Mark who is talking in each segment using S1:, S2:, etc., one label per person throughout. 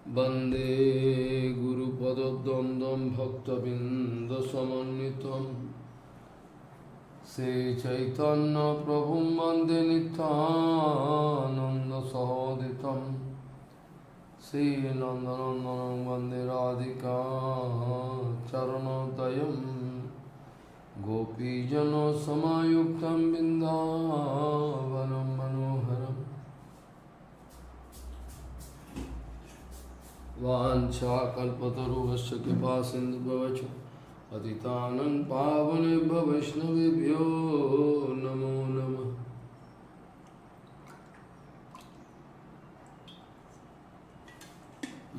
S1: वन्दे गुरुपदद्वन्द्वं भक्तबिन्दसमन्वितं श्रीचैतन्यप्रभुं वन्दे नित्यानन्दसहोदितं श्रीनन्दनन्दनं वन्दे राधिका चरणोदयं गोपीजनसमायुक्तं बिन्दावनं मनोहरम् वाञ्छाकल्पतरुश्च कृपासिन्धुभ्यश्च पतितानं पावनेभ्यो वैष्णवेभ्यो नमो नमः।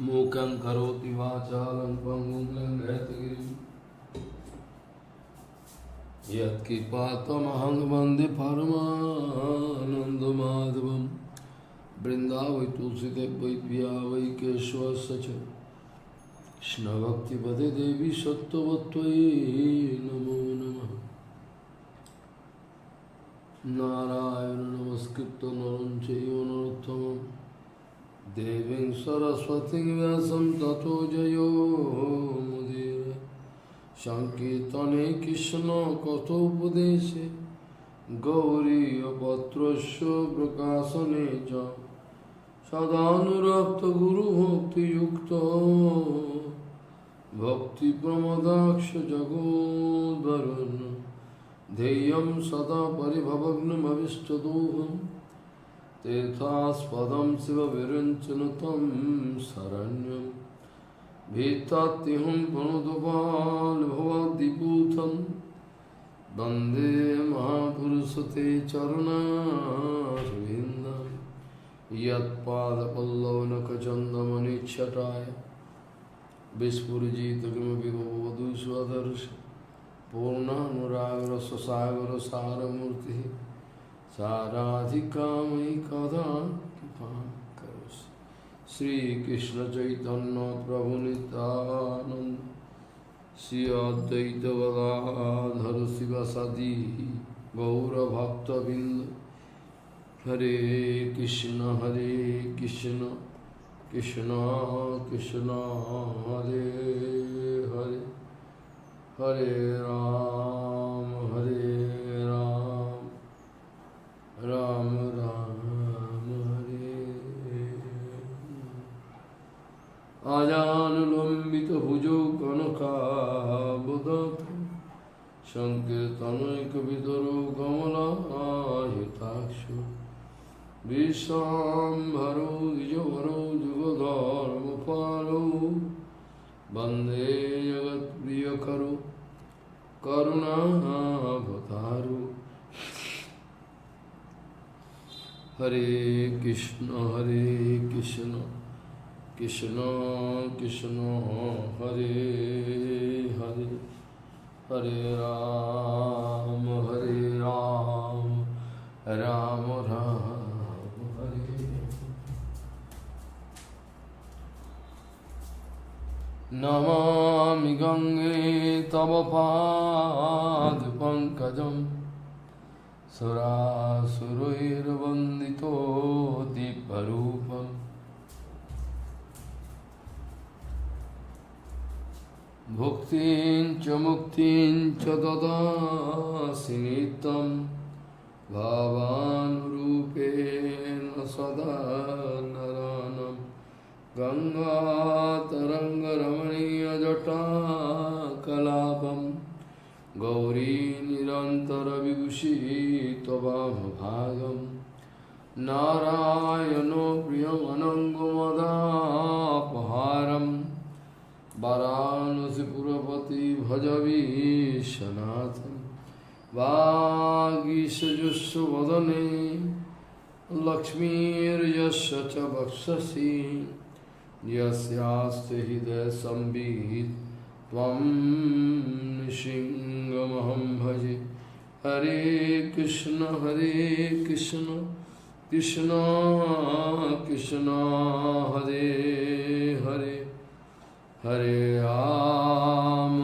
S1: मूकं करोति वाचालं पङ्गुं लङ्घयतगिरिं यत्कृपातमहं वन्दे परमानन्दमाधवम्। वृंदावै तुलसीदेव वै पिया वै केशवस्य च कृष्ण भक्तिपदे देवी सत्त्ववत्त्वयि नमो नमः। नारायण नमस्कृत्य नरं चैव नरोत्तमं देवीं सरस्वतीं व्यासं ततो जयो मुदीरये। संकीर्तने कृष्ण कथोपदेशे गौरीयपत्रस्य प्रकाशने च सदानुरक्त गुरुभक्तियुक्तो भक्तिप्रमदाक्ष जगोद्वरुन् ध्येयं सदा परिभवग्नमविष्टदोहं तीर्थास्पदं शिवविरञ्चनुतं शरण्यं भीतात्यहं प्रणतपालभवाद्दिपूतं वन्दे महापुरुषते चरणारविन्दम् यत्पादपल्लवनखचन्दमनिच्छटाय विस्फुरिजित किमपि भववधू स्वदर्श पूर्णानुरागरससागरसारमूर्तिः साराधिकामयि कदा कृपां करोषि। श्रीकृष्ण चैतन्य प्रभु नित्यानन्द श्री अद्वैत गदाधर शिवासादि गौरभक्तबिंद। हरे कृष्ण कृष्ण कृष्ण हरे हरे, हरे राम राम राम हरे। आजानुलम्बितभुजौ कनकावदातं संकीर्तनैकविधरो कमलायताक्षो विश्वाम्भरो द्विजवरो जुगधर्मपालो वन्दे जगत्प्रियकरो करुणावतारो। हरे कृष्ण कृष्ण कृष्ण हरे हरे, हरे राम राम राम हरे। नमामि गंगे तव पादपङ्कजं सुरासुरैर्वन्दितो दिव्यरूपम्। भुक्तिं च मुक्तिं च ददासि नित्यं भावानुरूपेण सदा नरानं। गङ्गातरङ्गरमणीयजटाकलापं गौरी निरन्तरविभूषी त्ववामभागं। नारायणो प्रियमनङ्गमदापहारं वाराणसीपुरपति भज विश्वनाथं। वागीशजुष्वदने लक्ष्मीर्यस्य च वक्षसि यस्यास्ति हृदय संवित् त्वं नृसिंहमहं भजे। हरे कृष्ण कृष्ण कृष्ण हरे हरे, हरे राम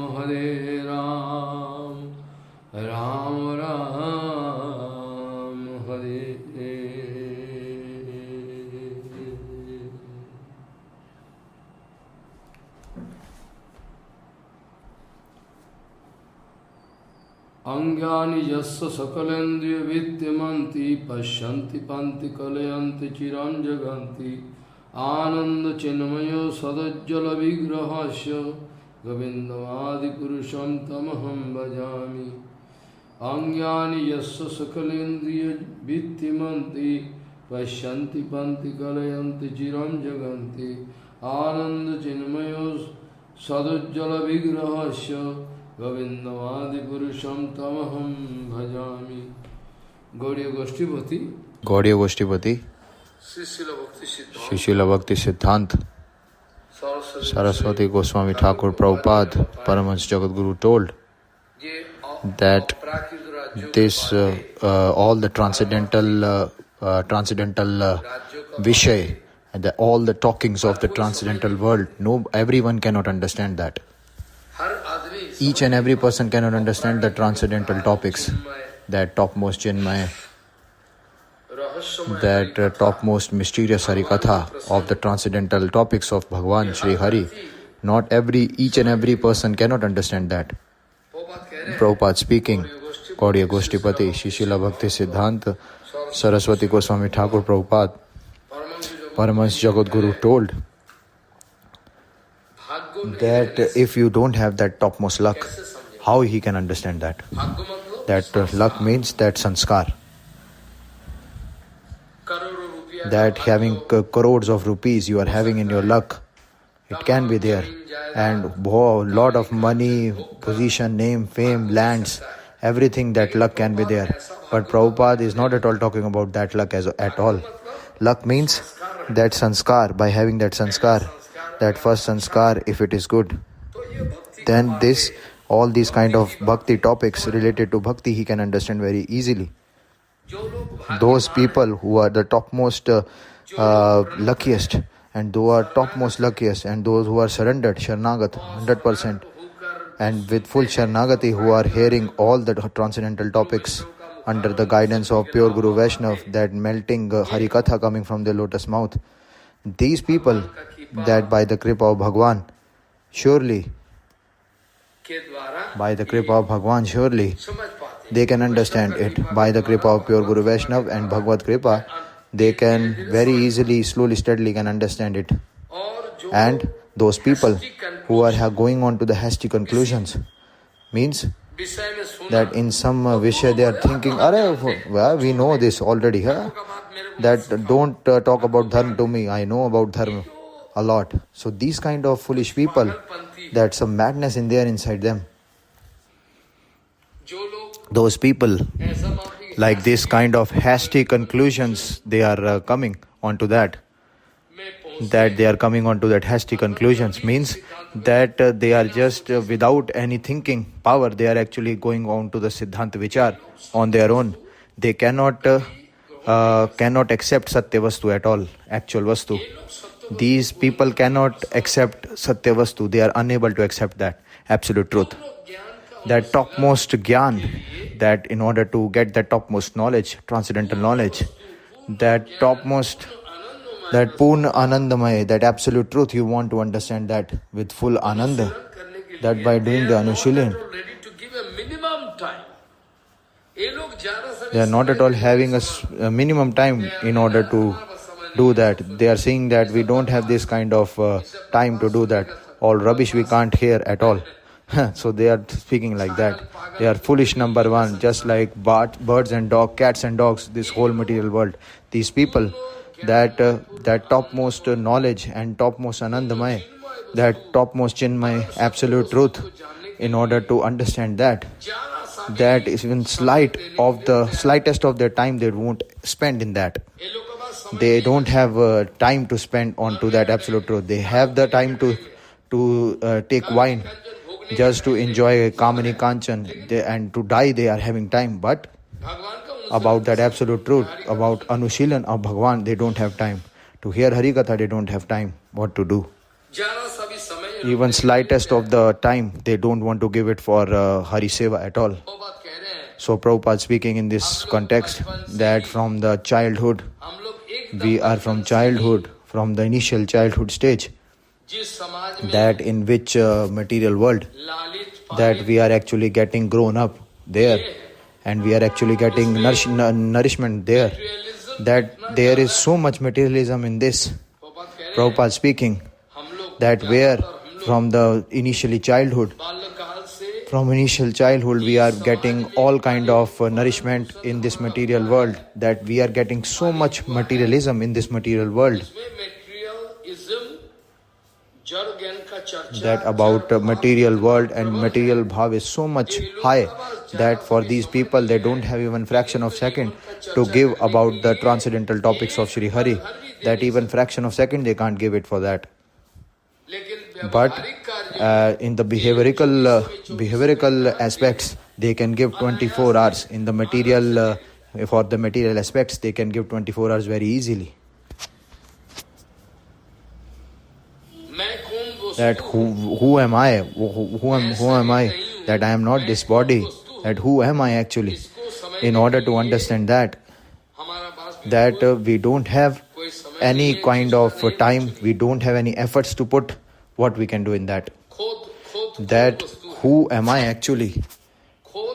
S1: राम राम हरे। Angyani yassa sakalendriya vidyamanti Pashyanti panti kalayanti chiran jaganti Ananda chinmayo sadajjala vigrahasya Govindamadi purusham tamaham bhajami Angyani yassa sakalendriya vidyamanti Pashyanti panti kalayanti chiram jaganti Ananda chinmayo sadajjala vigrahasya Govindamadi purusham tamaham bhajami Gaudiya Goshtipati
S2: Gaudiya Goshtipati Shri Srila Bhakti Siddhanta Saraswati Goswami Thakur Prabhupada Paramahansa Jagadguru told that this all the transcendental Vishay and all the talkings of the transcendental world, everyone cannot understand that. Each and every person cannot understand the transcendental topics, that topmost Chinmaya, that topmost mysterious Harikatha of the transcendental topics of Bhagavan Shri Hari. Each and every person cannot understand that. Prabhupada speaking, Gaudiya Goshtipati, Shri Srila Bhakti Siddhanta Saraswati Goswami Thakur Prabhupada Paramahansa Jagadguru told that if you don't have that topmost luck, how he can understand that? That luck means that sanskar. That having crores of rupees you are having in your luck, it can be there. And lot of money, position, name, fame, lands, everything, that luck can be there. But Prabhupada is not at all talking about that luck at all. Luck means that sanskar. By having that sanskar, that first sanskar, if it is good, then all these kind of bhakti topics related to bhakti he can understand very easily. Those people who are the topmost luckiest, and those who are surrendered, Sharnagat, 100%, and with full Sharnagati, who are hearing all the transcendental topics under the guidance of pure Guru Vaishnav, that melting Harikatha coming from their lotus mouth. These people, that by the kripa of Bhagwan, surely, they can understand it. By the kripa of pure Guru Vaishnav and Bhagavad Kripa, they can very easily, slowly, steadily can understand it. And those people who are going on to the hasty conclusions, means that in some Vishya they are thinking, we know this already, that don't talk about dharma to me, I know about dharma a lot. So these kind of foolish people, that some madness in there inside them. Those people, like this kind of hasty conclusions, they are coming onto that. That they are coming onto that hasty conclusions means that they are just without any thinking power, they are actually going on to the Siddhanta Vichar on their own. They cannot accept Satya Vastu at all, actual Vastu. These people cannot accept Satya Vastu. They are unable to accept that absolute truth. That topmost Gyan, that in order to get that topmost knowledge, transcendental knowledge, that topmost, that Purna Anandamaya, that absolute truth, you want to understand that with full Ananda, that by doing the Anushilan, they are not at all having a minimum time in order to do that. They are saying that we don't have this kind of time to do that. All rubbish we can't hear at all. So they are speaking like that. They are foolish, number one, just like birds and dogs, cats and dogs, this whole material world. These people, that topmost knowledge and topmost Anandamaya, that topmost Chinmaya, absolute truth, in order to understand that is even slightest of their time they won't spend in that. They don't have time to spend onto that absolute truth. They have the time to take wine, just to enjoy Kamani Kanchan, and to die they are having time. But about that absolute truth, about Anushilan of Bhagavan, they don't have time. To hear Harikatha, they don't have time. What to do? Even slightest of the time, they don't want to give it for Hari Seva at all. So Prabhupada speaking in this context, that from the childhood, we are from the initial childhood stage, that in which material world, that we are actually getting grown up there, and we are actually getting nourishment there. That there is so much materialism in this. Prabhupada speaking that where from the initial childhood we are getting all kind of nourishment in this material world, that we are getting so much materialism in this material world, that about material world and material bhav is so much high that for these people they don't have even fraction of second to give about the transcendental topics of Shri Hari, that even fraction of second they can't give it for that. But in the behavioral aspects they can give 24 hours. In the material for the material aspects they can give 24 hours very easily. That who am I? Who am I? That I am not this body. That who am I actually? In order to understand that we don't have any kind of time, we don't have any efforts to put, what we can do in that. That who am I actually?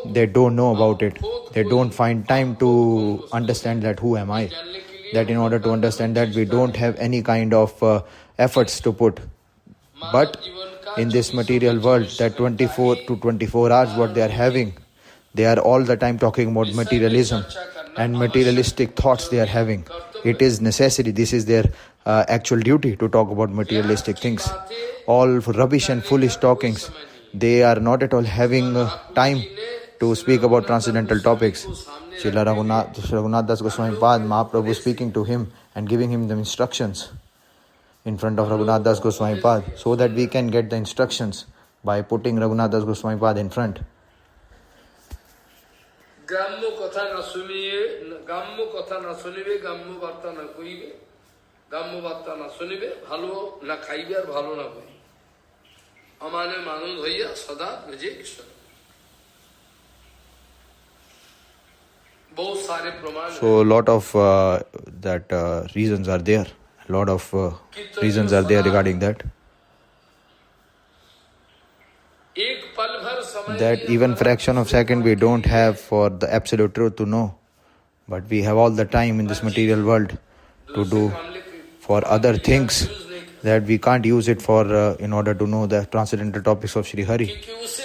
S2: They don't know about it. They don't find time to understand that who am I. That in order to understand that we don't have any kind of efforts to put. But in this material world, that 24 to 24 hours what they are having, they are all the time talking about materialism and materialistic thoughts they are having. It is necessary. This is their actual duty to talk about materialistic things. All rubbish and foolish talkings. They are not at all having time to speak about transcendental topics. Srila Raghunath Das Goswami Pad, Mahaprabhu speaking to him and giving him the instructions in front of Raghunath Das Goswami Pad, so that we can get the instructions by putting Raghunath Das Goswami Pad in front.
S1: গ্রাম্য কথা না শুনিবে গ্রাম্য বার্তা না কইবে, গ্রাম্য বার্তা না শুনিবে, ভালো না খাইবে আর ভালো না কইবে, আমানে মানুষ হইয়া সদা ভজে কৃষ্ণ। बहुत सारे प्रमाण.
S2: So a lot of that reasons are there. A lot of reasons are there regarding that. That even fraction of second we don't have for the absolute truth to know, but we have all the time in this material world to do for other things, that we can't use it for in order to know the transcendental topics of Shri Hari.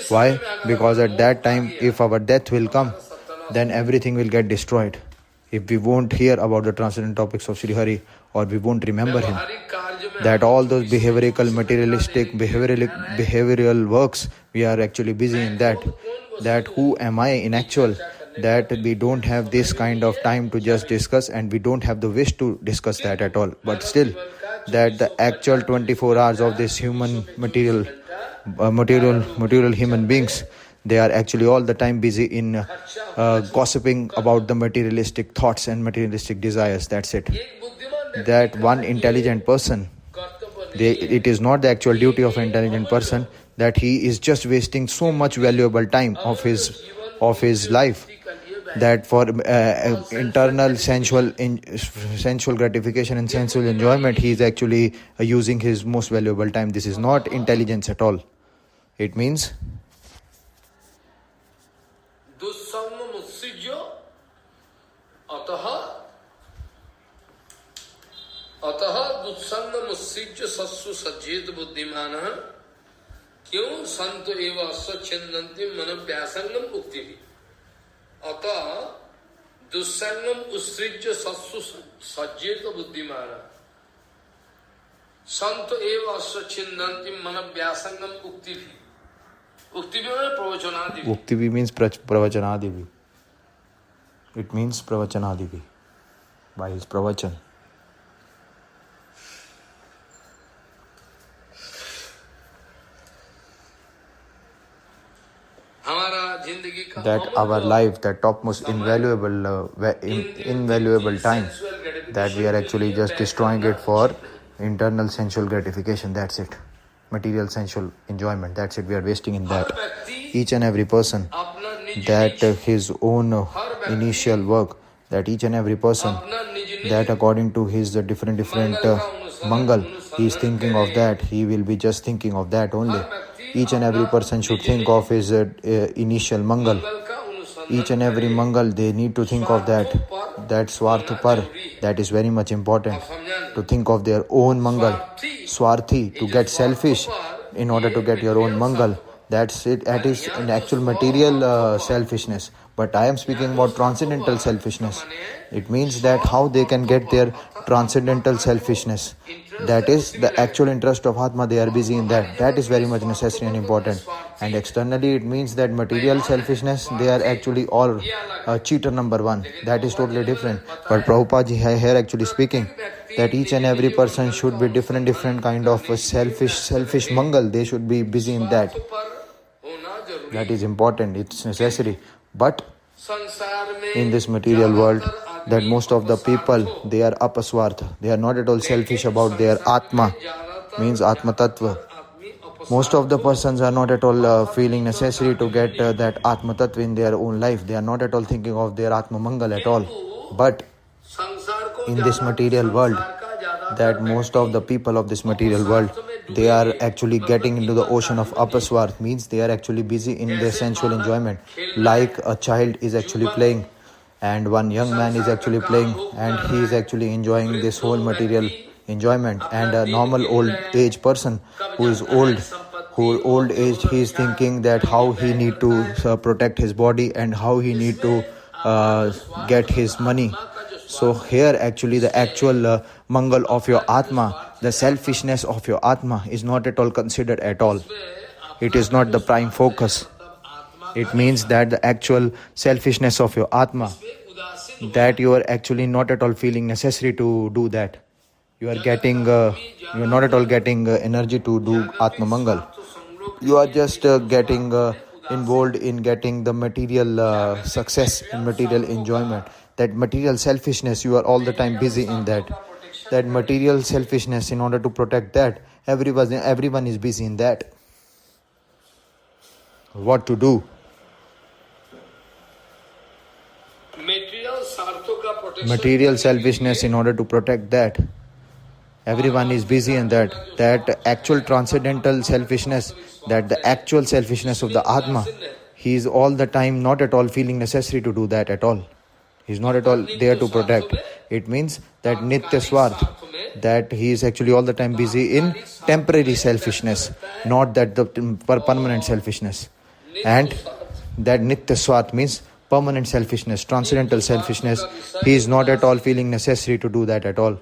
S2: Why? Because at that time, if our death will come, then everything will get destroyed. If we won't hear about the transcendental topics of Shri Hari, or we won't remember him, that all those behavioral, materialistic, behavioral works, we are actually busy in that. That who am I in actual, that we don't have this kind of time to just discuss, and we don't have the wish to discuss that at all. But still, that the actual 24 hours of this human material human beings, they are actually all the time busy in gossiping about the materialistic thoughts and materialistic desires. That's it. That one intelligent person, it is not the actual duty of an intelligent person, that he is just wasting so much valuable time of his life, that for internal sensual gratification and sensual enjoyment, he is actually using his most valuable time. This is not intelligence at all. It means
S1: अतः दुत्संग मुत्सिज्य सत्सु सज्जित बुद्धिमान क्यों संत एवं स्वच्छंदंति मन व्यासंगम उक्ति भी। अतः दुस्संगम उत्सृज्य सत्सु सज्जित बुद्धिमान संत एवं स्वच्छंदंति मन व्यासंगम उक्ति भी। उक्ति भी मतलब प्रवचनादि।
S2: उक्ति भी means pravachanadi भी. It means pravachanadi भी, by his pravachan. That our life, that topmost invaluable time, that we are actually just destroying it for internal sensual gratification. That's it. Material sensual enjoyment. That's it. We are wasting in that. Each and every person, that his own initial work, that each and every person, that according to his different mangal, he is thinking of that. He will be just thinking of that only. Each and every person should think of his initial mangal, each and every Mangal, they need to think of that Swarthapar, that is very much important. To think of their own Mangal. Swarthi, to get selfish in order to get your own Mangal. That's it. That is an actual material selfishness. But I am speaking about transcendental selfishness. It means that how they can get their transcendental selfishness. That is the actual interest of Atma. They are busy in that. That is very much necessary and important. And externally, it means that material selfishness, they are actually all cheater number one. That is totally different. But Prabhupada ji here actually speaking that each and every person should be different kind of a selfish Mangal. They should be busy in that. That is important. It's necessary. But in this material world, that most of the people, they are apaswartha. They are not at all selfish about their Atma, means Atma Tattva. Most of the persons are not at all feeling necessary to get that Atma Tattva in their own life. They are not at all thinking of their Atma Mangal at all. But in this material world, that most of the people of this material world, they are actually getting into the ocean of apaswarth, means they are actually busy in their sensual enjoyment. Like a child is actually playing and one young man is actually playing and he is actually enjoying this whole material enjoyment. And a normal old age person who is old age, he is thinking that how he need to protect his body and how he need to get his money. So here actually the actual Mangal of your Atma, the selfishness of your Atma is not at all considered at all. It is not the prime focus. It means that the actual selfishness of your Atma, that you are actually not at all feeling necessary to do that. You are not at all getting energy to do Atma Mangal. You are just getting involved in getting the material success and material enjoyment. That material selfishness, you are all the time busy in that. That material selfishness, in order to protect that, everyone is busy in that. What to do? Material selfishness, in order to protect that, everyone is busy in that. That actual transcendental selfishness, that the actual selfishness of the Atma, he is all the time not at all feeling necessary to do that at all. He is not at all there to protect. It means that Nitya Swarth, that he is actually all the time busy in temporary selfishness, not that the permanent selfishness. And that Nitya Swarth means permanent selfishness, transcendental selfishness. He is not at all feeling necessary to do that at all.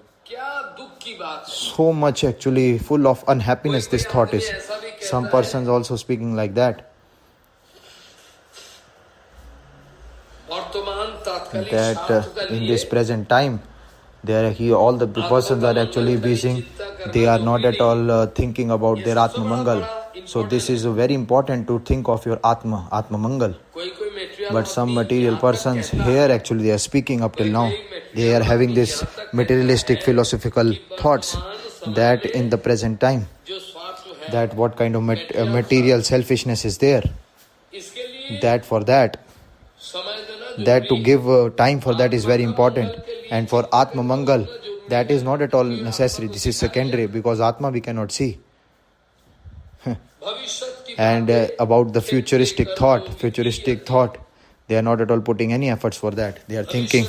S2: So much actually full of unhappiness this thought is. Some persons also speaking like that. That in this present time, all the persons are actually busy. They are not at all thinking about their Atma Mangal. So this is very important to think of your Atma Mangal. But some material persons here actually they are speaking up till now. They are having this materialistic philosophical thoughts that in the present time, that what kind of material selfishness is there. That to give time for that is very important. And for Atma Mangal, that is not at all necessary. This is secondary because Atma we cannot see. And about the futuristic thought, they are not at all putting any efforts for that. They are thinking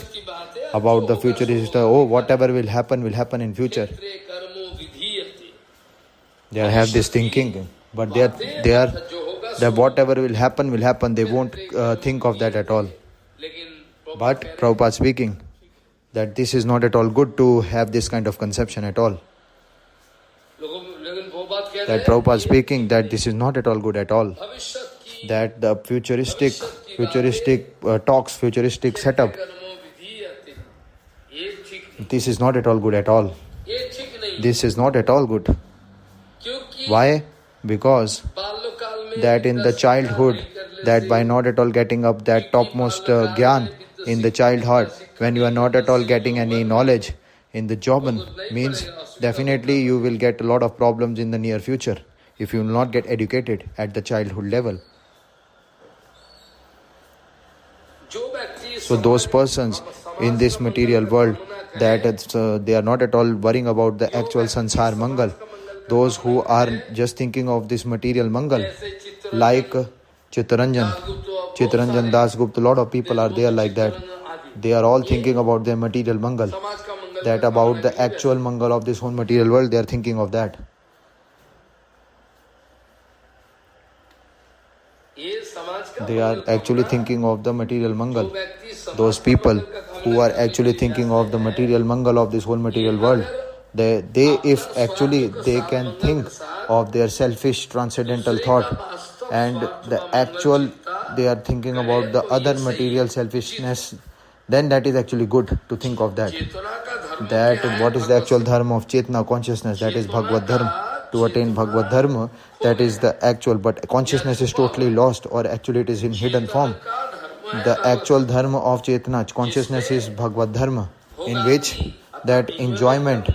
S2: about the futuristic, whatever will happen in future. They have this thinking, but they are that whatever will happen. They won't think of that at all. But Prabhupada speaking that this is not at all good to have this kind of conception at all. That Prabhupada speaking that this is not at all good at all. That the futuristic talks, futuristic setup, this is not at all good at all. This is not at all good. Why? Because that in the childhood, that by not at all getting up that topmost gyan in the child heart, when you are not at all getting any knowledge in the Joban, means definitely you will get a lot of problems in the near future if you will not get educated at the childhood level. So those persons in this material world, that they are not at all worrying about the actual Sansar Mangal. Those who are just thinking of this material Mangal, like Chittaranjan. Chittaranjan Das Gupta, a lot of people are there like that. They are all thinking about their material mangal.
S1: समाज का मंगल
S2: That about the actual mangal of this whole material world, they are thinking of that.
S1: ये समाज का
S2: They are
S1: मंगल का
S2: actually
S1: होना,
S2: thinking of the material
S1: जो
S2: mangal.
S1: व्यक्ति समाज
S2: Those
S1: का
S2: people
S1: मंगल का काम
S2: who are
S1: करने
S2: actually
S1: के लिए
S2: thinking
S1: जा
S2: of the
S1: सकते हैं,
S2: material mangal of this whole material world, they if actually they can think of their selfish transcendental thought and the actual they are thinking about the other material selfishness, then that is actually good to think of that.
S1: चेतना का धर्म
S2: That
S1: क्या है?
S2: what is the actual dharma of Chetna consciousness, that is Bhagavad Dharma. To attain Bhagavad Dharma, that is the actual, but consciousness is totally lost, or actually it is in hidden form.
S1: का धर्म है
S2: The actual dharma of Chetna consciousness is Bhagavad Dharma, in which that enjoyment,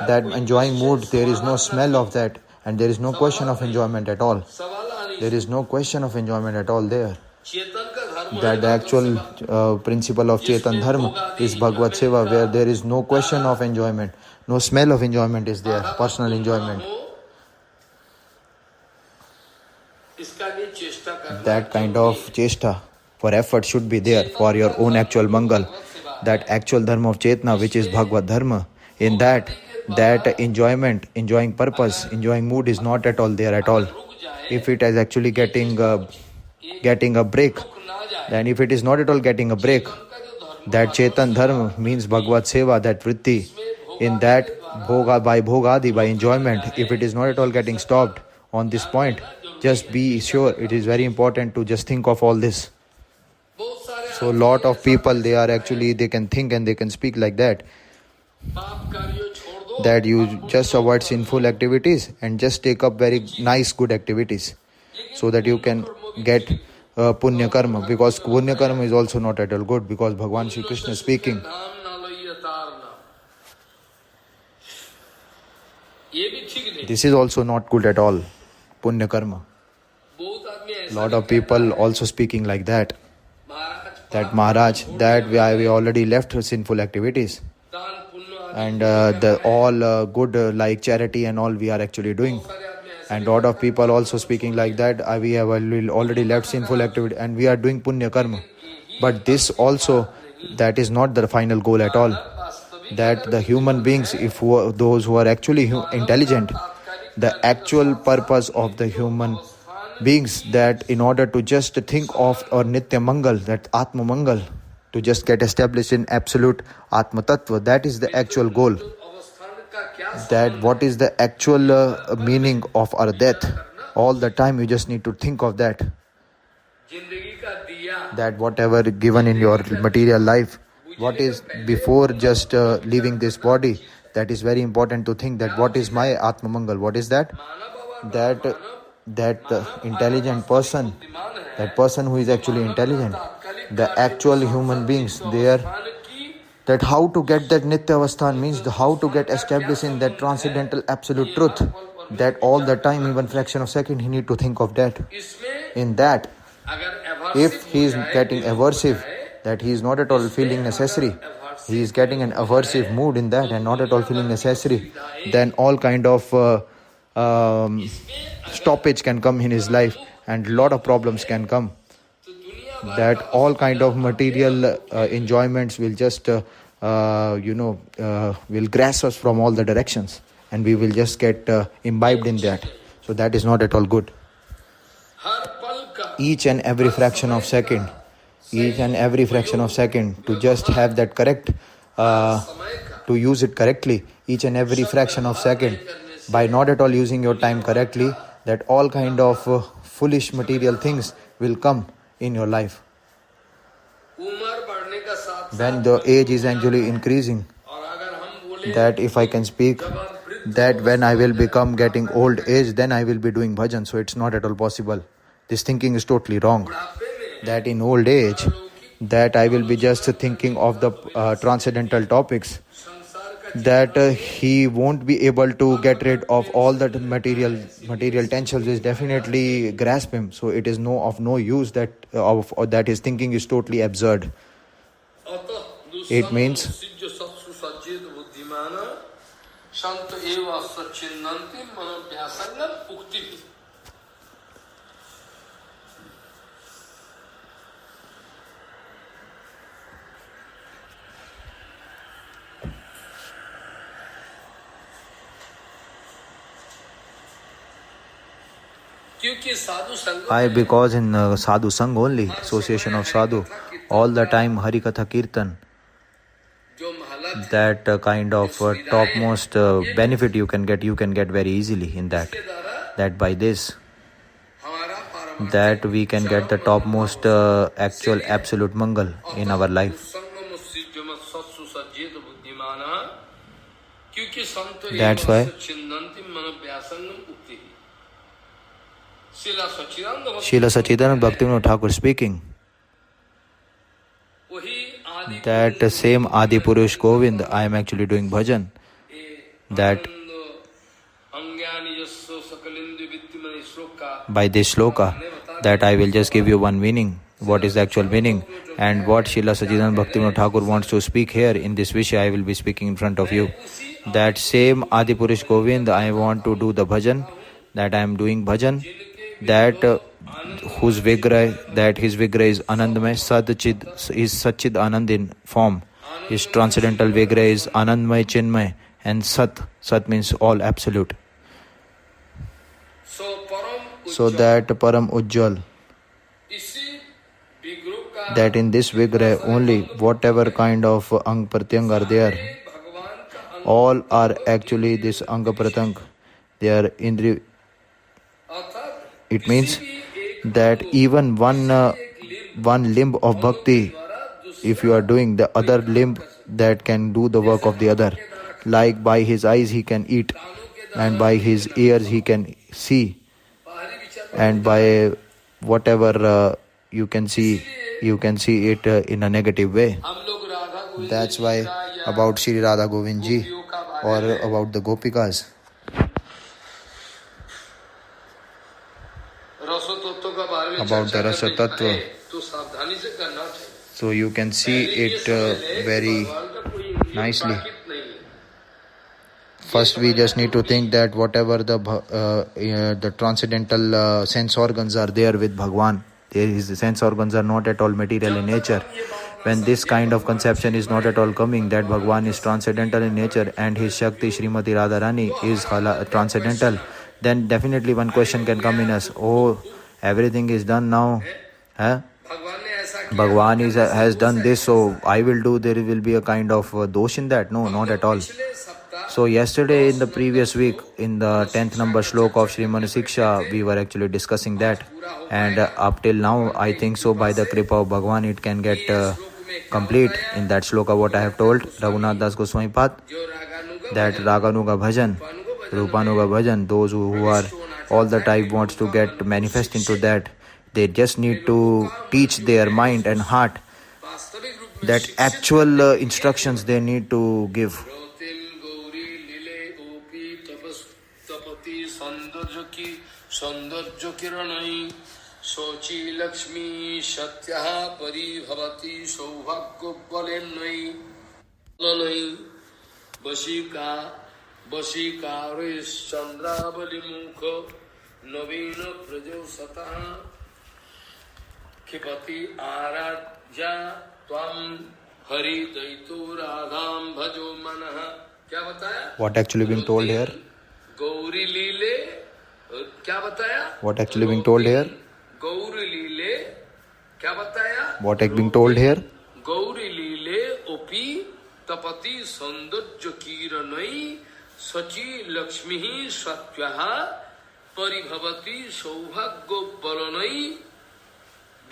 S2: that enjoying mood, there is no smell of that, and there is no question of enjoyment at all.
S1: सवाल आने
S2: There is no question of enjoyment at all there.
S1: चेतन का धर्म
S2: That the actual principle of Chetan Dharma is Bhagavad Seva, where there is no question of enjoyment, no smell of enjoyment is there, personal enjoyment.
S1: इसका लिए चेष्टा करना
S2: That kind of chesta for effort should be there for your own actual mangal. That actual dharma of Chetna, which is Bhagavad Dharma, in that enjoyment, enjoying purpose, enjoying mood is not at all there at all. If it is actually getting a break, then if it is not at all getting a break, that Chetan Dharma means Bhagavad Seva, that vritti, in that bhoga, by bhogadi, by enjoyment, if it is not at all getting stopped on this point, just be sure it is very important to just think of all this. So lot of people, they can think and they can speak like that, that you just avoid sinful activities and just take up very nice good activities, so that you can get punya karma, because punya karma is also not at all good, because Bhagwan Shri Krishna is speaking. This is also not good at all, punya karma. Lot of people also speaking like that, that Maharaj, that we already left sinful activities, and the all good like charity and all we are actually doing. And lot of people also speaking like that, we have already left sinful activity and we are doing punya karma. But this also, that is not the final goal at all. That the human beings, those who are actually intelligent, the actual purpose of the human beings, that in order to just think of or Nitya Mangal, that Atma Mangal, to just get established in absolute Atma Tattva, that is the actual goal. That what is the actual meaning of our death. All the time you just need to think of that. That whatever given in your material life, what is before just leaving this body, that is very important to think that what is my Atma Mangal, what is that? That intelligent person, that person who is actually intelligent, the actual human beings, they are, that how to get that Nitya Avasthan means how to get established in that transcendental absolute truth, that all the time, even fraction of second, he need to think of that. In that, if he is getting aversive, that he is not at all feeling necessary, he is getting an aversive mood in that and not at all feeling necessary, then all kind of stoppage can come in his life and lot of problems can come. That all kind of material enjoyments will just will grasp us from all the directions and we will just get imbibed in that. So that is not at all good. Each and every fraction of second, to just have that correct, to use it correctly, each and every fraction of second, by not at all using your time correctly, that all kind of foolish material things will come in your life. When the age is actually increasing, that if I can speak, that when I will become getting old age, then I will be doing bhajan. So it's not at all possible. This thinking is totally wrong. That in old age, that I will be just thinking of the transcendental topics, that he won't be able to get rid of all the material tensions which definitely grasp him. So it is of no use, that his thinking is totally absurd. It means
S1: क्योंकि साधु संग
S2: Why? Because in sadhu sang only, association of sadhu, all the time Hari Katha Kirtan,
S1: जो महला थे,
S2: that kind of topmost benefit you can get very easily in that.
S1: के द्वारा
S2: That by this,
S1: हमारा पारमार्थिक
S2: that we can get the topmost actual absolute mangal in our life.
S1: संगम सिद्धमत सत्सु सज्जित बुद्धिमाना, क्योंकि संतो
S2: That's why
S1: छिन्दन्ति मन व्यासंगम उक्ति। शिला सच्चिदानंद
S2: Srila Sachidanand Bhaktivinoda Thakur speaking,
S1: वही आदि
S2: that same Adi Purush Govind, I am actually doing bhajan. That
S1: अंज्ञानी Yesso सकलिंद्र वित्तमनि श्लोक का
S2: by this shloka, that I will just give you one meaning, what is the actual meaning, and what Srila Sachidanand Bhaktivinoda Thakur wants to speak here in this Vishya, I will be speaking in front of you. That same Adi Purush Govind, I want to do the bhajan, that I am doing bhajan, that whose Vigraha, that his Vigraha is Anandamay, Sadchid is Satchid Anand in form. His transcendental Vigraha is Anandmay, Chinmay, and Sat means all absolute. So that Param Ujjwal,
S1: इसी विग्रह का
S2: that in this Vigraha only whatever kind of Ang Pratyang are there,
S1: भगवान का
S2: all are actually this Anga Pratyang. They are Indri.
S1: अर्थात
S2: It means that even one limb of bhakti, if you are doing, the other limb that can do the work of the other. Like by his eyes he can eat, and by his ears he can see, and by whatever you can see it in a negative way.
S1: हम लोग Radha Govind
S2: That's why about Shri Radha Govind ji or about the Gopikas,
S1: रसो तत्व का बारे में
S2: about the
S1: चर्चा
S2: Rasa
S1: करनी
S2: Tattva.
S1: पड़े, तो सावधानी से करना चाहिए।
S2: So you can see it very nicely. First, we just need to think that whatever the transcendental sense organs are there with Bhagwan, his sense organs are not at all material in nature. When this kind of conception is not at all coming, that Bhagwan is transcendental in nature and his Shakti Srimati Radharani is transcendental, then definitely one question can come in us: oh, everything is done now. Huh? Bhagwan has done this, so I will do. There will be a kind of dosh in that. No, not at all. So yesterday in the previous week, in the 10th number shlok of Srimana Siksha, we were actually discussing that. And up till now, I think so by the kripa of Bhagwan, it can get complete. In that shloka, what I have told, Raghunath Das Goswami Pad, that Raganuga Bhajan, Rupanuga Bhajan, those who are all the time wants to get manifest into that, they just need to teach their mind and heart that actual instructions they need to give.
S1: सौंदर्य किरणई सोची लक्ष्मी सत्या परिभवती सौभाग्य बलेन्नई लनई वशीकारेश्चंद्रावली मुख नवीन प्रजो सतः क्षिपति आराध्या त्वं हरि दैतो राधाम भजो मनः। क्या बताया?
S2: What actually being told here?
S1: Gauri लीले, क्या बताया?
S2: What actually being told here?
S1: Gauri लीले, क्या बताया?
S2: What being told here?
S1: Gauri लीले ओपी तपति सौंदर्य किरणई सची लक्ष्मी सत्याः परिभवती सौभाग्य बलनई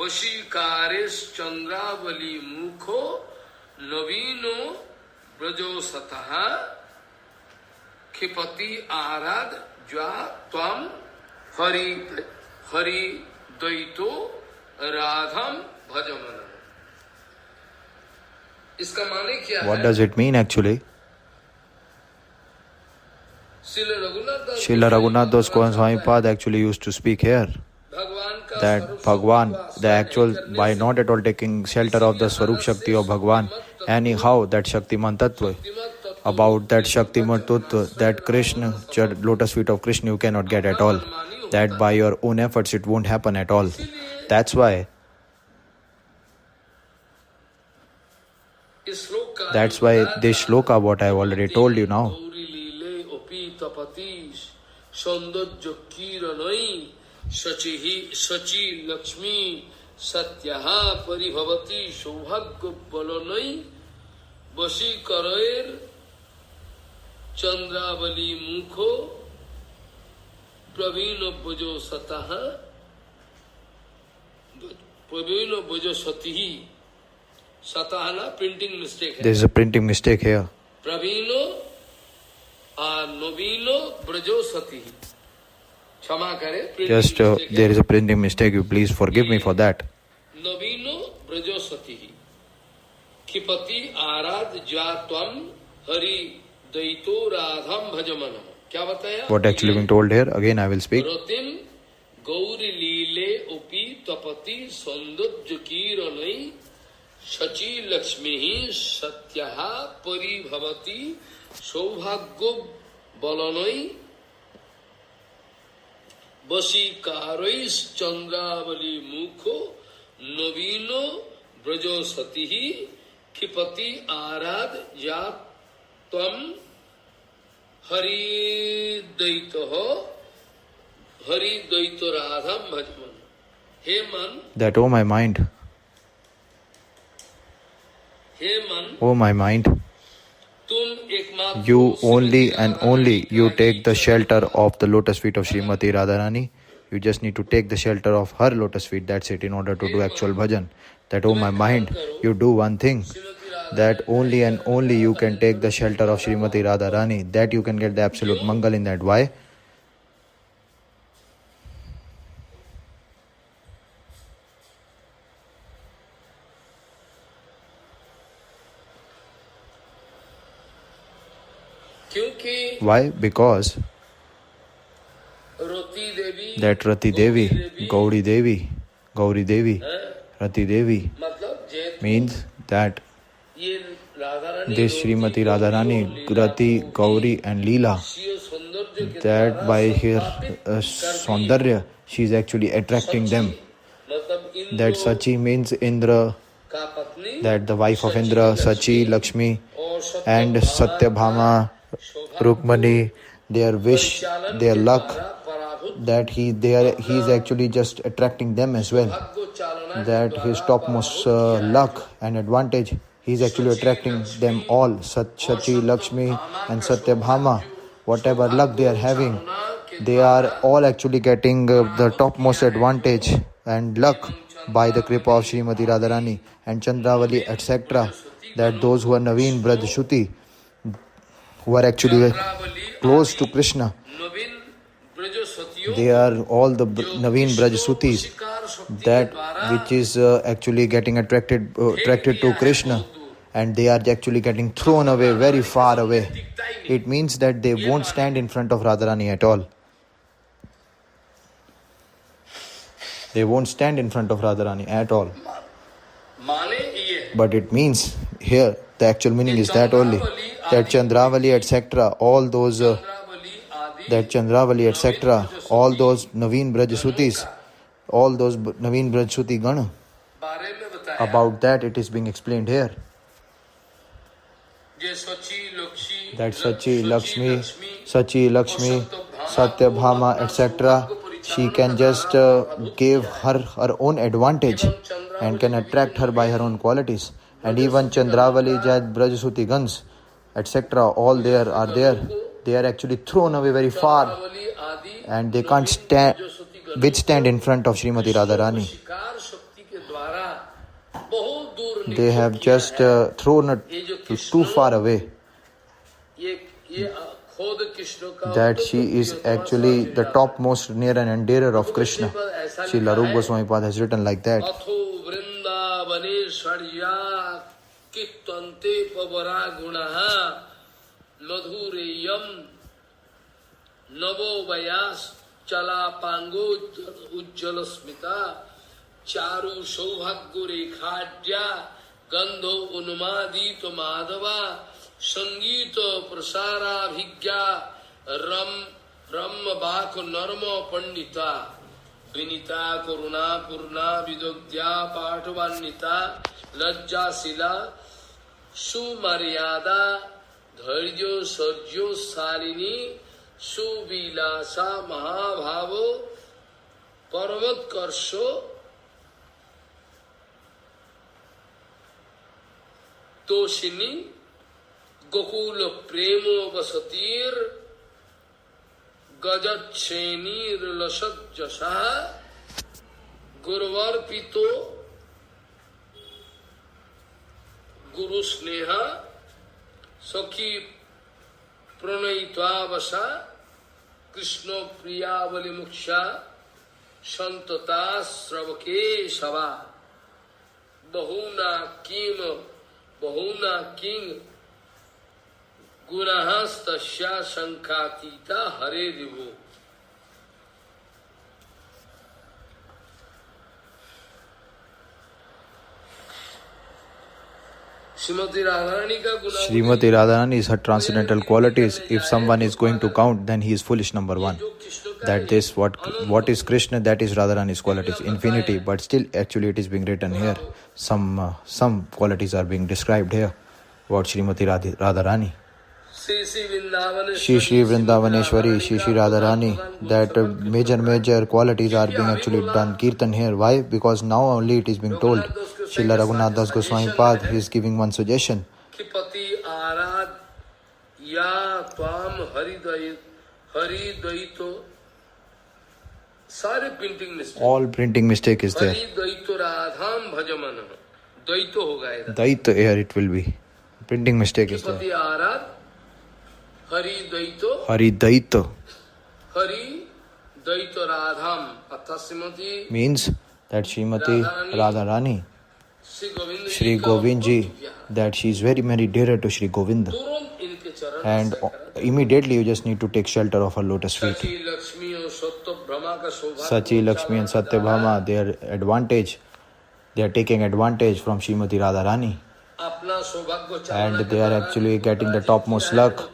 S1: वशीकारेश्चंद्रावली मुखो नवीनो ब्रजो सतः क्षिपति आराध ज्वा त्वं हरि द्वैतो राधम भजमन। इसका माने क्या है?
S2: What does it mean actually? Srila Raghunath Das Goswami Pad actually used to speak here that Bhagwan, the actual, by not at all taking shelter of the Swarup Shakti of Bhagwan, anyhow that Shaktiman Tattva, about that Shaktiman Tattva, that Krishna, lotus feet of Krishna you cannot get at all. That by your own efforts it won't happen at all. That's why this shloka, what I have already told you now,
S1: Shachi Lakshmi सत्यः परिभवती सौभाग्य बलनै वशीकरैर चंद्रावली मुखो प्रवीण भुजो सतः प्रवीण भुजो सती सतः ना printing mistake है.
S2: There is a printing mistake here.
S1: प्रवीणो नवीनो ब्रजो सती. क्षमा करे.
S2: Just there is a printing mistake. You please forgive me for that.
S1: नवीनो ब्रजो सती क्षिपति आराध जात्वम हरि दैतो राधम भजमन. क्या बताया?
S2: What actually being told here? Again, I will speak.
S1: रतिम Gauri लीले उपी तपति सौंदर्य कीरणै शची लक्ष्मी सत्यः परिभवति सौभाग्य बलनै वशीकारैः चंद्रावली मुखो नवीनो ब्रजो सती क्षिपति आराध या त्वं हरिदैत राधम भजमन. हे मन.
S2: That, oh my mind.
S1: हे मन.
S2: Oh my mind.
S1: तुम एकमात्र.
S2: You only and only you take the shelter of the lotus feet of Srimati Radharani. You just need to take the shelter of her lotus feet. That's it, in order to do actual bhajan. That, oh my mind, you do one thing. That only and only you can take the shelter of Srimati Radharani. That you can get the absolute mangal in that. Why? Why? Because that Rati Devi, Gauri Devi, Rati Devi means that this Srimati Radharani, Rati, Gauri and Leela, that by her Saundarya, she is actually attracting them. That Sachi means Indra, that the wife of Indra, Sachi, Lakshmi and Satyabhama, Rukmani, their wish, their luck, that he is actually just attracting them as well. That his topmost luck and advantage, he is actually attracting them all. Sachi, Lakshmi and Satyabhama, whatever luck they are having, they are all actually getting the topmost advantage and luck by the kripa of Srimati Radharani and Chandravali, etc. That those who are Naveen Braj Shuti, who are actually close to Krishna, they are all the Naveen Braj Sutis, that which is actually getting attracted to Krishna, and they are actually getting thrown away very far away. It means that they won't stand in front of Radharani at all. They won't stand in front of Radharani at all. But it means here, the actual meaning is that only, that Chandravali, etc., all those Naveen Braj Sutis, all those Naveen Braj Suti Gana, about that it is being explained here. That Sachi, Lakshmi, Satyabhama, etc., she can just give her own advantage and can attract her by her own qualities. And even Chandravali, Jad, Brajasuti Gans, etc., all there are there. They are actually thrown away very far and they can't withstand in front of Srimati Radharani. They have just thrown it too far away. That she is actually the topmost near and dearer of Krishna. Srila Rupa Goswami Pad has written like that.
S1: चारु सौभाग्य रेखाढ्या गंधो उन्मादित माधवा संगीत प्रसाराभिज्ञा रम बाक नर्म पंडिता विनीता करुणा पूर्णा विदग्ध्या पाठवान्विता लज्जाशिला सुमर्यादा धैर्यो Sergio Shalini सुविलासा महाभावो परमोत्कर्षो तोषिनी Gokul प्रेमो वसतीर गजच्छेनीर लसज्जसा गुरुवर्पितो गुरु स्नेह सखी प्रणयित्वावसा कृष्ण प्रियावली मुक्षा संतता श्रवके सवा बहुना king गुणस्तस्या शंकातीता हरे रिभु। श्रीमती राधारानी का गुण
S2: Srimati Radharani is her transcendental qualities. If someone is going to count, then he is foolish, number one. That is what is Krishna, that is Radharani's qualities, infinity. But still, actually, it is being written here. Some qualities are being described here about Srimati Radharani. Shri Shri Vrindavaneshwari, Shri Shri Radharani, that major qualities are being actually done kirtan here. Why? Because now only it is being told. Srila Raghunath Das Goswami Pad is giving one suggestion.
S1: Kipati arad ya tvam haridayito. सारे printing mistake.
S2: All printing mistake is there.
S1: हरिदयितो राधाम भजमन. द्वैतो होगा इधर.
S2: Daita here it will be. Printing mistake is
S1: Kipati
S2: there.
S1: arad हरिदयितो.
S2: Haridaita
S1: हरिदयितो राधाम. अर्थात Shrimati
S2: means that Srimati Radharani, Shri Govind ji, that she is very dearer to Shri Govinda.
S1: तुरंत इनके चरण
S2: And immediately you just need to take shelter of her lotus feet.
S1: सची लक्ष्मी और सत्यभामा का सौभाग्य.
S2: Sachi, Lakshmi and Satyabhama, they are taking advantage from Srimati Radharani.
S1: अपना सौभाग्य
S2: And they are actually getting the topmost luck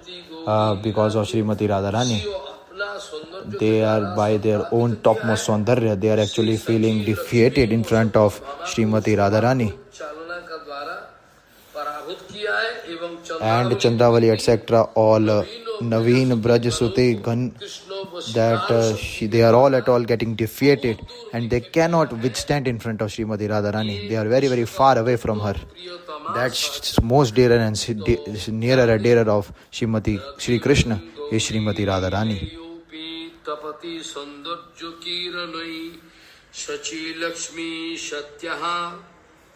S2: because of Srimati Radharani.
S1: अपना सौंदर्य
S2: They are by their own topmost saundarya, they are actually feeling defeated in front of Srimati Radharani.
S1: चालना का द्वारा पराभूत किया है एवं
S2: And Chandravali etc. all Naveen Braj Sute Ghan, that they are all at all getting defeated and they cannot withstand in front of Srimati Radharani. They are very far away from her. That's most dearer and nearer and dearer of Srimati Shri Krishna is Srimati Radharani.
S1: तपति सौंदर्य किरणै शची लक्ष्मी सत्यहा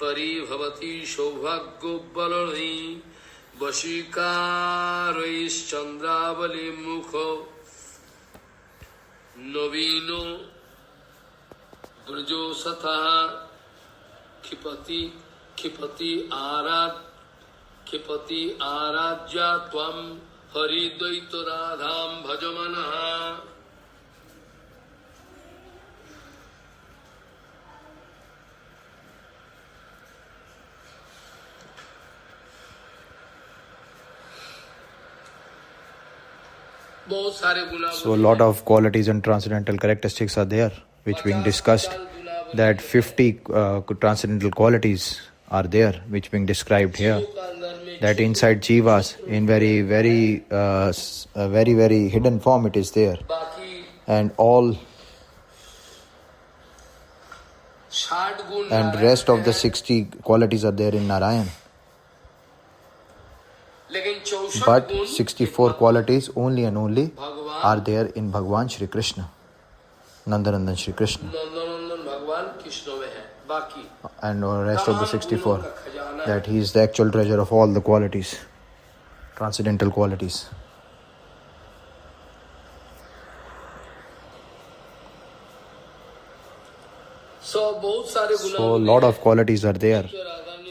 S1: परिभवती सौभाग्य बलनै वशीकारैश्चन्द्रावली मुख नवीनो ब्रजो सतः क्षिपति आराध्या त्वं हरिद्वैत राधाम भजमनः.
S2: So a lot of qualities and transcendental characteristics are there which being discussed. That 50 transcendental qualities are there which being described here. That inside Jivas in very hidden form it is there. And rest of the 60 qualities are there in Narayan. But 64 qualities only and only are there in Bhagwan Shri Krishna, Nandanandan Shri Krishna. And the rest of the 64, that he is the actual treasure of all the qualities, transcendental qualities. So a lot of qualities are there.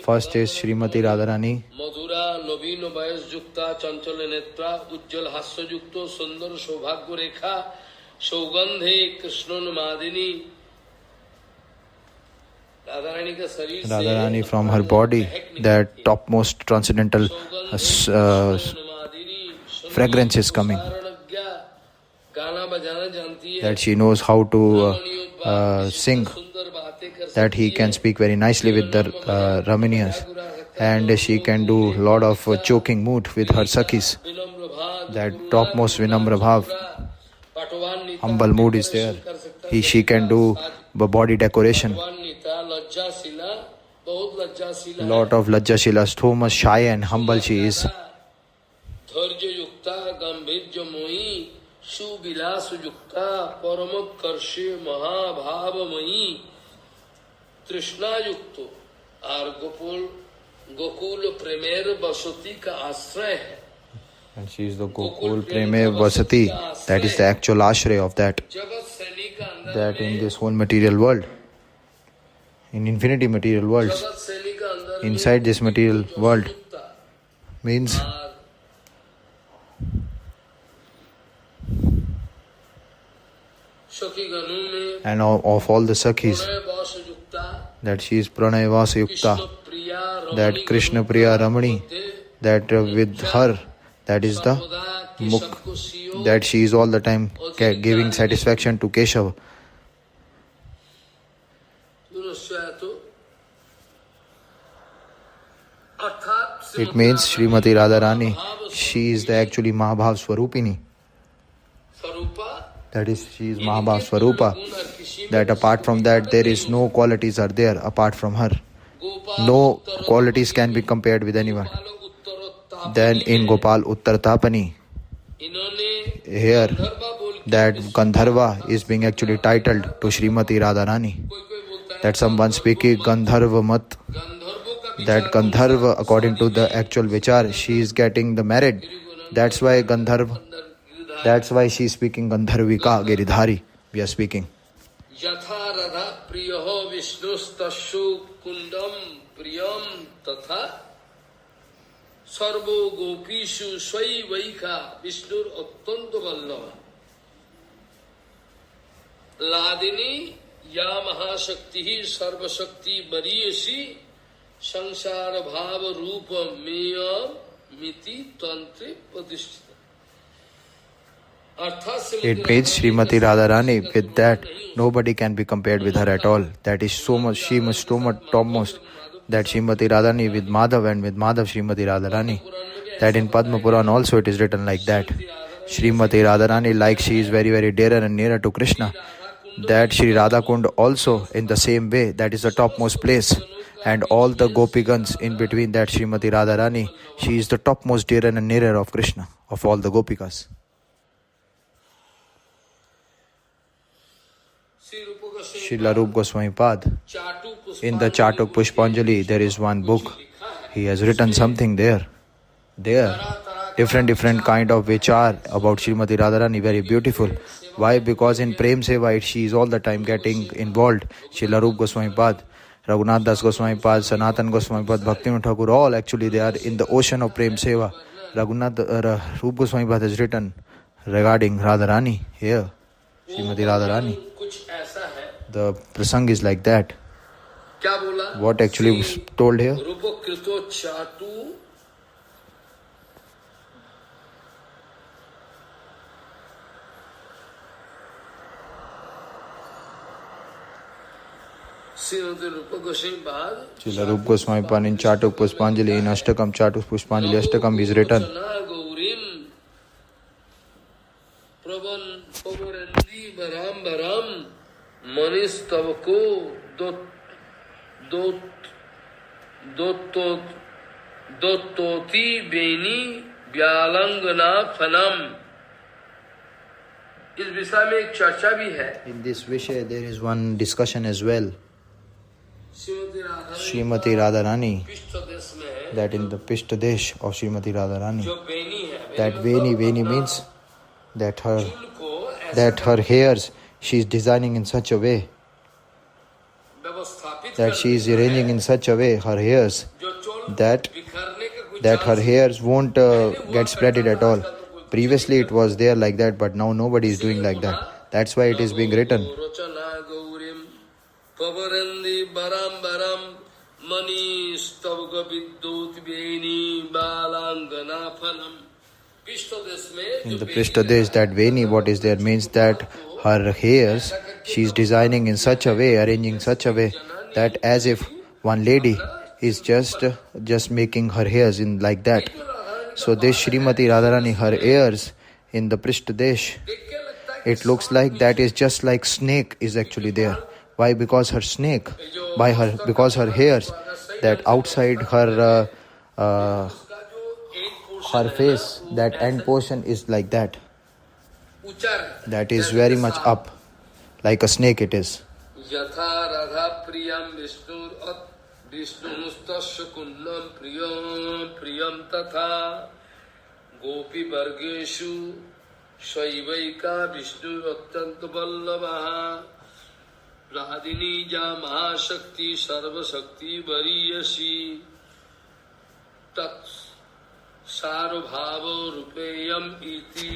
S2: First is Srimati Radharani.
S1: Madhura Naveen Vayas Yukta Chanchal Netra Ujjal Hasya Yukto Sundar Saubhagya Rekha Saugandhe Krishnan Madini.
S2: Radharani from her body, that topmost transcendental fragrance is coming. That she knows how to sing, that he can speak very nicely with the Ramaniyas, and she can do a lot of choking mood with her Sakhis. That topmost Vinamra Bhav, humble mood is there. she can do body decoration.
S1: भगवान नीता लज्जाशिला, बहुत लज्जाशिला है।
S2: Lot of Lajjashila, so much shy and humble she is.
S1: धैर्य युक्ता गंभीर्य मोही सुविलास युक्ता परमोत्कर्षे महाभावमयी तृष्णा युक्तो और गोकुल प्रेमेर बसती का आश्रय है।
S2: And she is the Gokul Preme Vasati. That is the actual ashray of that.
S1: जगत सैनी का अंदर
S2: That in this whole material world, in infinity material worlds,
S1: जगत सैनी का अंदर में
S2: inside this material world means
S1: सखी गणों में
S2: and of all the Sakhis,
S1: वास युक्ता
S2: that she is Pranay Vasa
S1: Krishna
S2: Yukta,
S1: Priya
S2: that Krishna Priya Ramani, that with her, that is the Mukh, that she is all the time giving satisfaction to Keshava. It means Srimati Radharani, she is the actually Mahabhav Swarupini. That is, she is Mahabhav Swarupa. That apart from that, there is no qualities are there apart from her. No qualities can be compared with anyone. Then in Gopal Uttar Tapani, here that Gandharva is being actually titled to Srimati Radharani. That someone speaking Gandharva Mat, that Gandharva, according to the actual Vichar, she is getting the merit. That's why Gandharva, that's why she is speaking Gandharvika Giridhari. We are speaking.
S1: यथा राधा प्रियो विष्णुस्तस्सु कुंडम प्रियम तथा servo गोपीषु स्वयं वैखा विष्णुर अत्यंत वल्लभ लादिनी या महाशक्ति ही सर्वशक्ति बरीयसी संसार भाव रूप मेय मिति तंत्र प्रतिष्ठित।
S2: It means Srimati Radharani, with that nobody can be compared with her at all. That is so much, she must so much topmost, that Srimati Radharani with Madhav and with Madhav Srimati Radharani. That in Padma Puran also it is written like that. Srimati Radharani, like she is very very dearer and nearer to Krishna. That Sri Radha Kund also in the same way, that is the topmost place. And all the Gopigans in between that Srimati Radharani, she is the topmost dearer and nearer of Krishna, of all the Gopikas. Srila Rupa Goswami Pad, in the Chatuk Pushpanjali, there is one book. He has written something there. There, different kind of vichar about Srimati Radharani, very beautiful. Why? Because in Prem Seva, she is all the time getting involved. Srila Rupa Goswami Pad, Raghunath Das Goswami Pad, Sanatan Goswami Pad, Bhaktivinoda Thakur, all actually they are in the ocean of Prem Seva. Rupa Goswami Pad has written regarding Radharani here, Srimati Radharani. The prasang is like that. What actually was told here? Srila Rupa Goswami Pad in Chatuk Pushpanjali, in Ashtakam, Chatuk Pushpanjali Ashtakam is written.
S1: Manish तब को दोती बेनी व्यालंगना फनम। इस विषय में एक चर्चा भी है।
S2: In this Vishay there is one discussion as well. Srimati Radharani, that in the Pishta Desh of Srimati Radharani, that Veni means that her hairs she is designing in such a way, that she is arranging in such a way her hairs that her hairs won't get spreaded at all. Previously it was there like that, but now nobody is doing like that. That's why it is being written. In the Prishta Desh, that Veni, what is there, means that her hairs, she is designing in such a way, arranging such a way, that as if one lady is just making her hairs in like that. So this Srimati Radharani, her hairs in the Prishta Desh, it looks like that is just like snake is actually there. Why? Because her snake, because her hairs, that outside her her face, that end portion is like that. That is very much up, like a snake it is.
S1: यथा राधा प्रियम विष्णुस्तस्य कुंडम प्रियम तथा गोपी वर्गेषु शैवैका विष्णु अत्यंत वल्लभः राधिनी जा महाशक्ति सर्वशक्ति वरीयसी तत् सार्वभाव रूपेयम इति.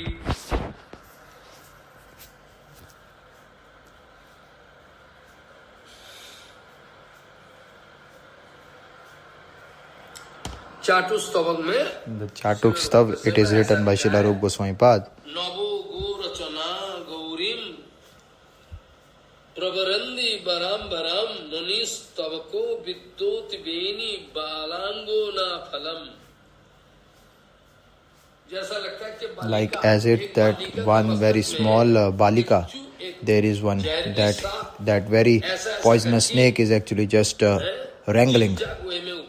S1: चाटुस्तवक में
S2: The Chatuk Stav, it is written by Srila Rupa Goswami Pad.
S1: नवो गो रचना गौरीम प्रवरंदी बराम बराम मनीस्तवको विद्युत बेनी बालांगो ना फलम. जैसा लगता है कि
S2: Like as it that one very small balika, there is one that very poisonous snake is actually just wrangling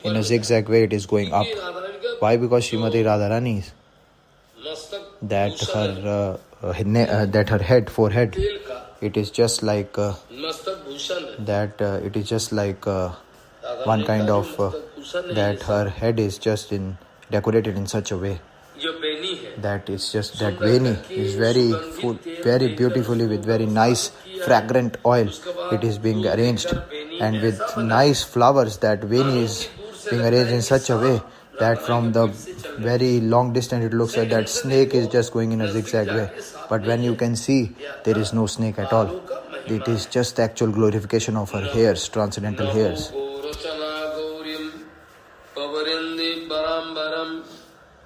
S2: in a zigzag way. It is going up. Why? Because Srimati Radharani, that her head, forehead, it is just like that. It is just like one kind of that her head is just decorated in such a way. That is just that veni is very full, very beautifully with very nice fragrant oil. It is being arranged and with nice flowers. That veni is being arranged in such a way that from the very long distance it looks like that snake is just going in a zigzag way. But when you can see, there is no snake at all. It is just the actual glorification of her hairs, transcendental hairs.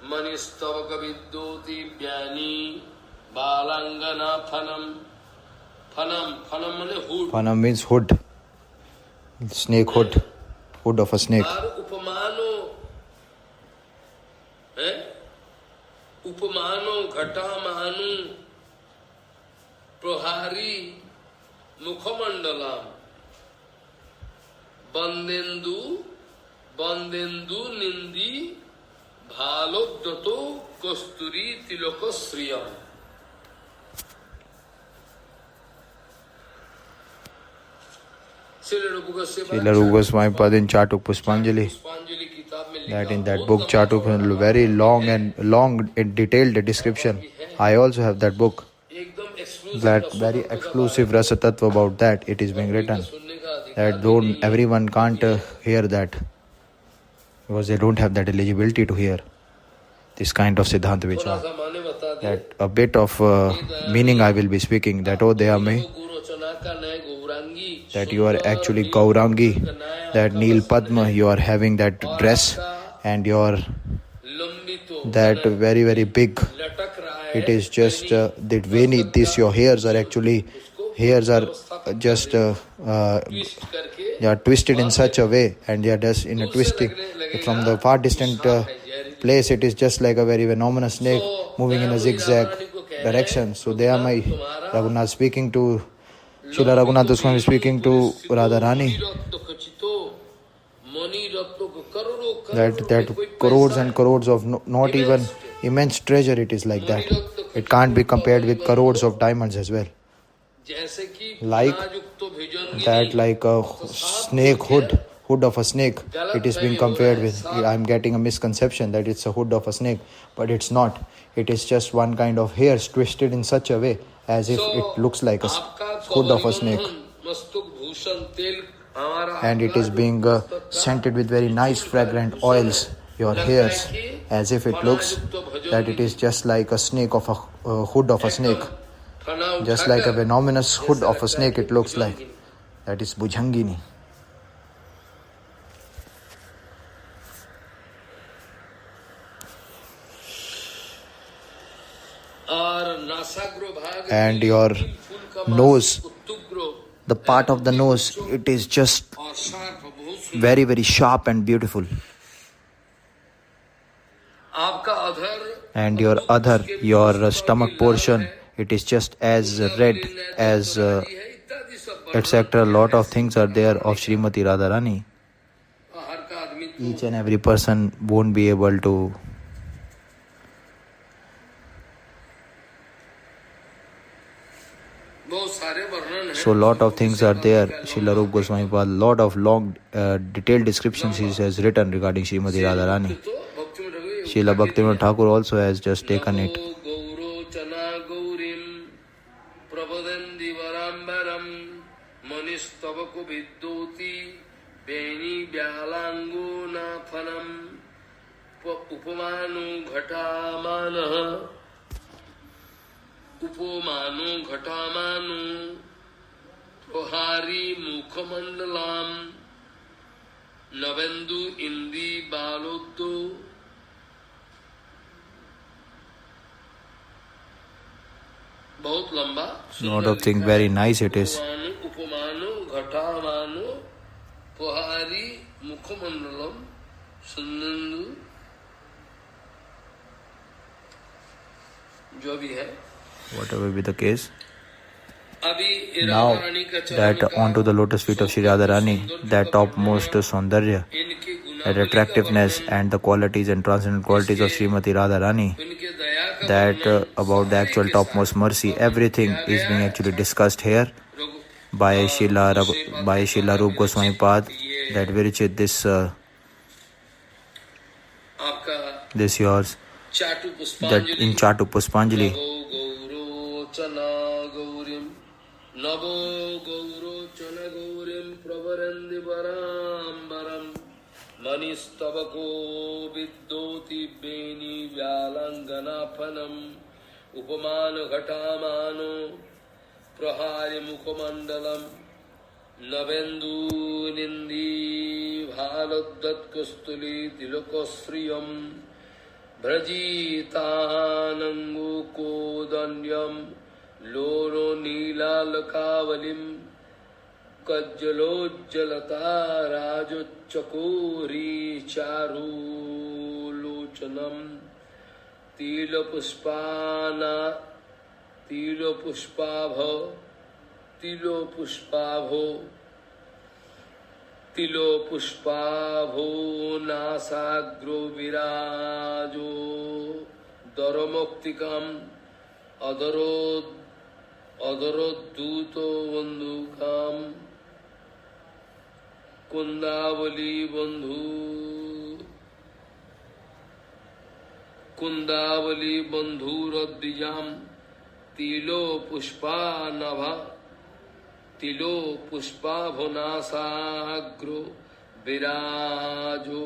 S1: मनिस्तवक विद्योति ज्ञानी बालांगना फनम. फनम माने hood.
S2: Fanam means hood. Snake hood. Hood of a snake.
S1: उपमानो है उपमानो घटामानु प्रहारी मुखमंडलम बंदेन्दु निंदी भालोद्यतो कस्तूरी तिलक श्रियम.
S2: Srila Rupa Goswami Pad in Chatuk Puspanjali, that in that book Chatuk, very long and detailed description. I also have that book. That very exclusive Rasa Tattva about that it is being written. That everyone can't hear that, because they don't have that eligibility to hear this kind of Siddhanta Vichar. That a bit of meaning I will be speaking. That Deyame, that you are actually Gaurangi, that Neel Padma, you are having that dress and your that very very big. It is just that veni. This your hairs are just they are twisted in such a way, and they are just in a twisting from the far distant place. It is just like a very venomous snake moving in a zigzag direction. So there are my Raghunath speaking to Srila Raghunath Goswami speaking to Radharani, that crores and crores of not even immense treasure. It is like that. It can't be compared with crores of diamonds as well. Like that, like a snake hood of a snake, it is being compared with. I'm getting a misconception that it's a hood of a snake, but it's not. It is just one kind of hairs twisted in such a way as if it looks like a hood of a snake. And it is being scented with very nice fragrant oils, your hairs, as if it looks that it is just like a snake of a hood of a snake. Just like a venomous hood of a snake it looks like. That is Bhujangini. And your nose, the part of the nose, it is just very very sharp and beautiful. And your other, your stomach portion, it is just as red as etc. A lot of things are there of Srimati Radharani. Each and every person won't be able to so lot of things are there. Srila Rupa Goswami Pad, lot of long detailed descriptions he has written regarding Srimati Radharani. Srila Bhaktivinoda Thakur also has just taken it.
S1: उपमानु घटामानु प्रहारी मुखमंडलाम नवेंदु इंदी बालोद्दो बहुत लंबा
S2: lot of things very nice it is.
S1: उपमानु घटामानु प्रहारी मुखमंडलम सुनंदु जो भी है
S2: Whatever be the case. Now that onto the lotus feet of Shri Radharani, that topmost Saundarya, that attractiveness and the qualities and transcendent qualities of Srimati Radharani, that about the actual topmost mercy, everything is being actually discussed here by Srila Rupa Goswami Pad, that Virichit, this yours, that in Chatu Puspanjali,
S1: Navo Gauro Chana Gaurim Pravarandi Varambaram Manistabako Viddoti Beni Vyalanganapanam Upamano Ghatamano Prahari Mukhamandalam Navendu Nindi Bhaladdat Kustuli Tilakosriyam Brajitanangu Kodanyam Loro Nilalakavalim Kajjalojjalata Rajochakori Charu Lochanam Tilo Pushpabho Nasagro Virajo Daramoktikam Adarodduto Vandukam Kundavali Bandhu Raddijam Tilo Pushpa Bhunasagro Virajo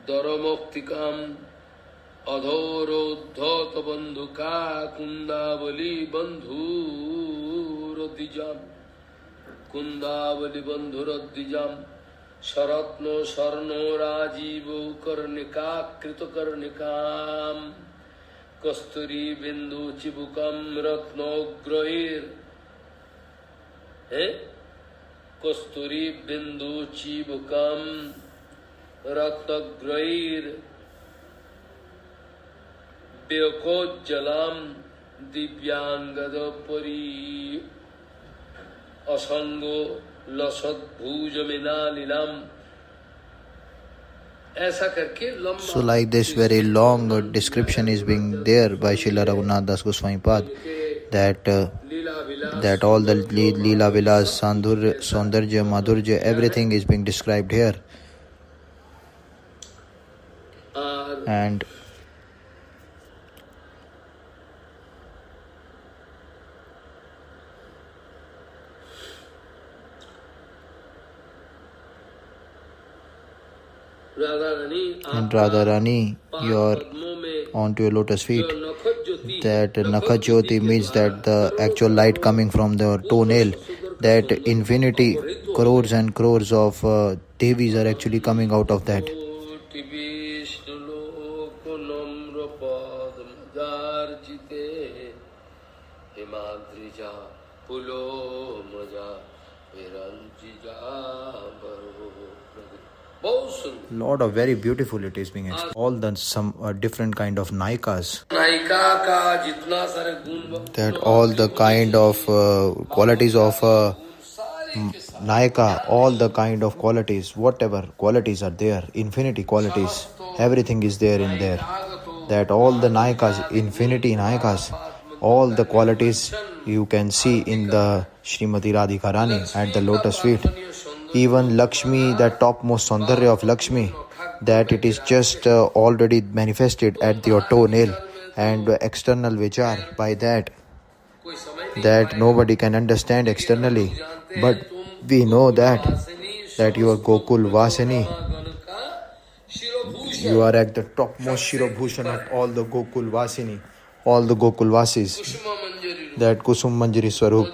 S1: Daramoktikam Adhorodhata bandhuka kundavali bandhuradijam Sharatno sarno rajivo karnika kritakarnikam Kasturi bindu chibukam ratnograir Kasturi bindu chibukam ratnograir Jalam Divyangada Asango Lasad Bhujamina Lilam.
S2: So like this very long description is being there by Srila Raghunath Das Goswami Pad, that all the Leela Vilas, Saundarya, Madhurya, everything is being described here. And Radharani, you're onto your lotus feet. That Nakhajyoti means that the actual light coming from the toenail, that infinity, crores and crores of Devis are actually coming out of that.
S1: बहुत सुंदर।
S2: Lot of very beautiful it is being explained. All the some different kind of naikas.
S1: नायिका का जितना सारे गुण,
S2: That all the kind of qualities of
S1: सारे के सारे
S2: Nayaka, all the kind of qualities, whatever qualities are there, infinity qualities, everything is there in there. That all the Nayakas, infinity Nayakas, all the qualities you can see in the Srimati Radhika Rani at the lotus feet. Even Lakshmi, the topmost Saundarya of Lakshmi, that it is just already manifested at your toenail, and external vichar by that nobody can understand externally, but we know that you are Gokul Vasini, you are at the topmost Shirobhushan of all the Gokul Vasini, all the Gokul Vasis, that Kusum Manjari Swarup.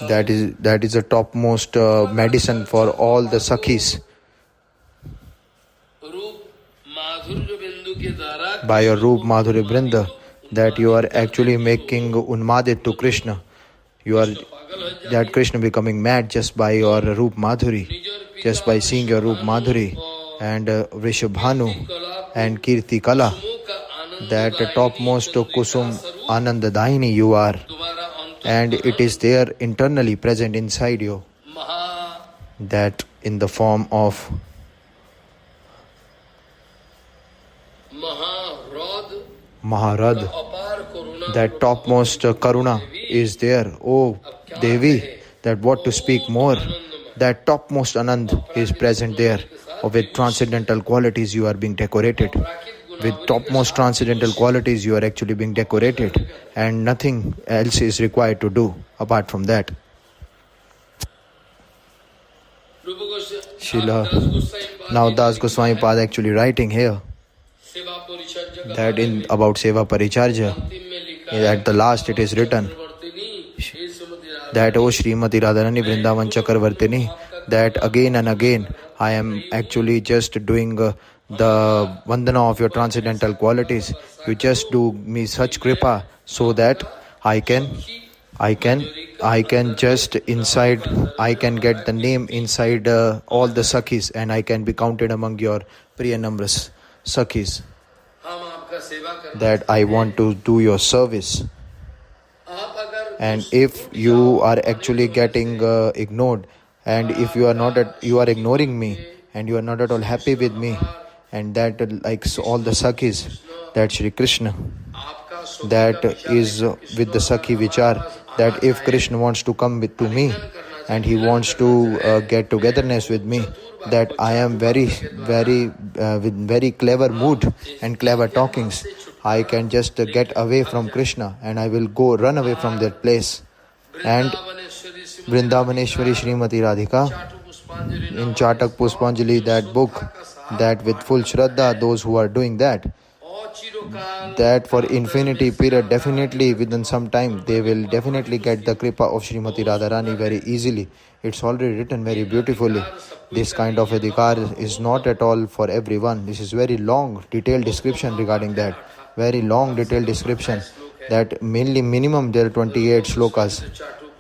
S2: That is the topmost medicine for all the Sakhis. By your Roop Madhuri Vrinda, that you are actually making Unmadit to Krishna. You are that Krishna becoming mad just by your Roop Madhuri, just by seeing your Roop Madhuri and Vrishabhanu and Kirti Kala. That topmost Kusum Anandadaini you are, and it is there internally present inside you, that in the form of Maharad, that topmost Karuna is there. Oh Devi, that what to speak more, that topmost Anand is present there. With transcendental qualities you are being decorated. With topmost transcendental qualities you are actually being decorated, and nothing else is required to do apart from that. Srila now Das Goswami Pad actually writing here that in about Seva Paricharja, at the last it is written that O Srimati Radharani Vrindavan Chakravartini, that again and again I am actually just doing the Vandana of your transcendental qualities. You just do me such kripa so that I can just inside, I can get the name inside all the Sakhis, and I can be counted among your Priya Namras Sakhis. That I want to do your service. And if you are actually getting ignored, and if you are ignoring me, and you are not at all happy with me, and that likes all the Sakhis, that Shri Krishna, that is with the Sakhi Vichar, that if Krishna wants to come to me, and he wants to get togetherness with me, that I am with very clever mood and clever talkings, I can just get away from Krishna, and I will run away from that place. And Vrindavaneshwari Srimati Radhika, in Chatak Puspanjali, that book, that with full Shraddha, those who are doing that for infinity period, definitely within some time, they will definitely get the kripa of Srimati Radharani very easily. It's already written very beautifully. This kind of adhikar is not at all for everyone. This is very long, detailed description regarding that. Very long, detailed description. That mainly minimum there are 28 shlokas,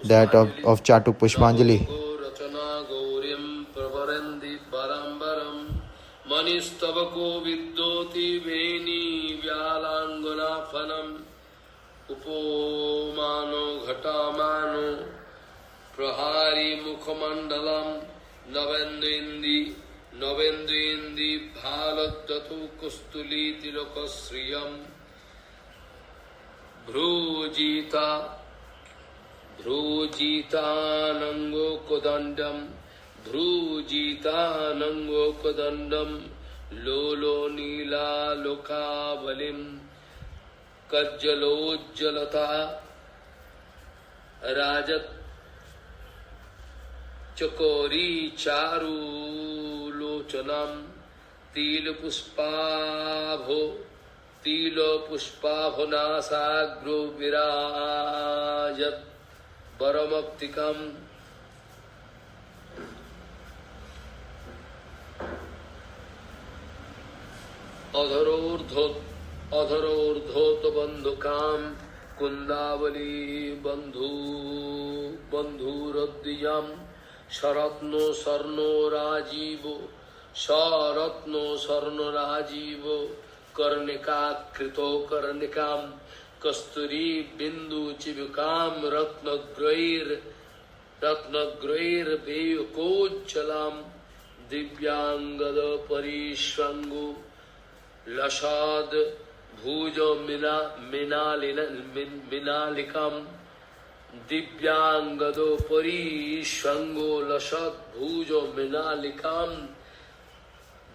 S2: that of Chatuk Pushpanjali.
S1: Manistabako viddoti veni vyalanguna phanam upomano ghatamano prahari mukhamandalam navendindi bhaladatu kustuli tilokasriyam bhrujita nango kodandam Dhrujita Kodandam Lolo Nila Lokavalim Kajjalojjalata Rajat Chakori Charu Lochanam Tilo Puspabho Nasagro Virajat Baramaptikam Adharordhot bandhukam कुंदावली बंधु बंधुरद्विजाम शरत्नो सर्णो राजीवो शरत्नो स्वर्ण राजीवो कर्णिका कृतो कर्णिकाम कस्तूरी बिंदु चिबुकाम रत्नग्रैर वेयकोज्जलाम दिव्यांगद परिश्वंगु लसाद भुज मिनालिकम दिव्यांगदो परिश्वंगो लसद भुज मिनालिकम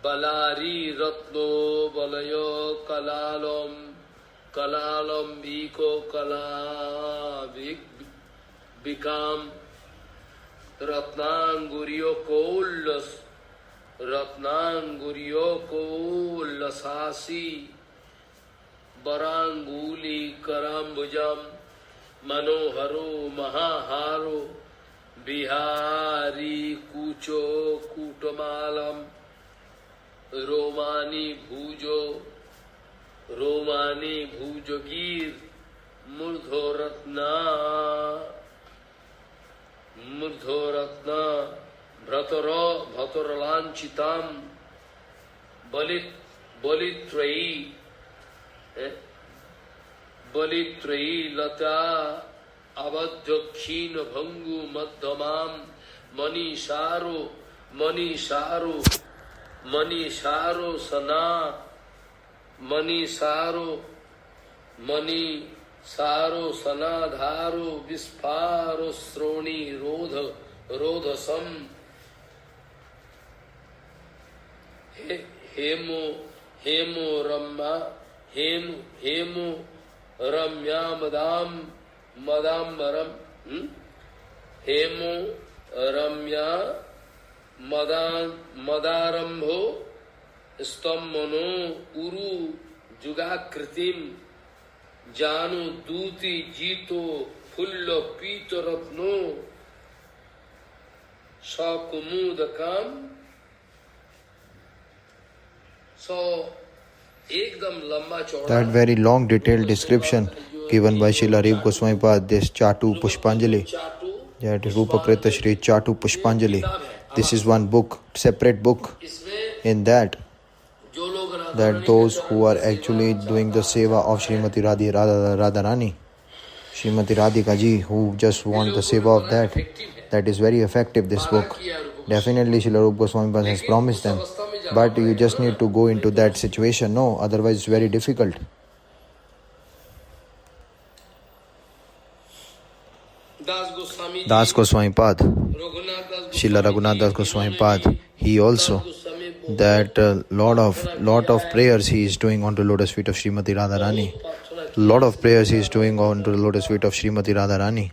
S1: बलारी रत्नो बलयो कलालम बीको कलाविकाम रत्नांगुरियो कोल्लसासी बरांगुली कराम्बुजम मनोहरो महाहारो बिहारी कूचो कूटमालम रोमानी भुजगीर मूर्धोरत्ना भतरलांचिताम बलित्रयी लता अवध्य क्षीण भंगु मध्यमाम मनीषारो सनाधारो विस्फारो श्रोणी रोधसम haemo रम्या मदाम्बरम haemo रम्या मदारंभो स्तम्भनो उरु जुगाकृतिम जानु दूति जीतो full पीत रत्नो सकुमुदकम। सो एकदम लंबा चौड़ा
S2: That very long detailed description given by Srila Rupa Goswami Pad, this Chatu Pushpanjali, that is Rupakrita Shri Chatu Pushpanjali. This is one book, separate book. In that those who are actually doing the seva of Srimati Radharani, Srimati Radhika ji, who just want the seva of that is very effective, this book. Definitely Srila Rupa Goswami Pad has promised them, but you just need to go into that situation. No, otherwise it's very difficult. Das Goswami Pad, Srila Raghunath Das Goswami Pad, he also, that lot of prayers he is doing on the lotus feet of Srimati Radharani. Lot of prayers he is doing on the lotus feet of Srimati Radharani.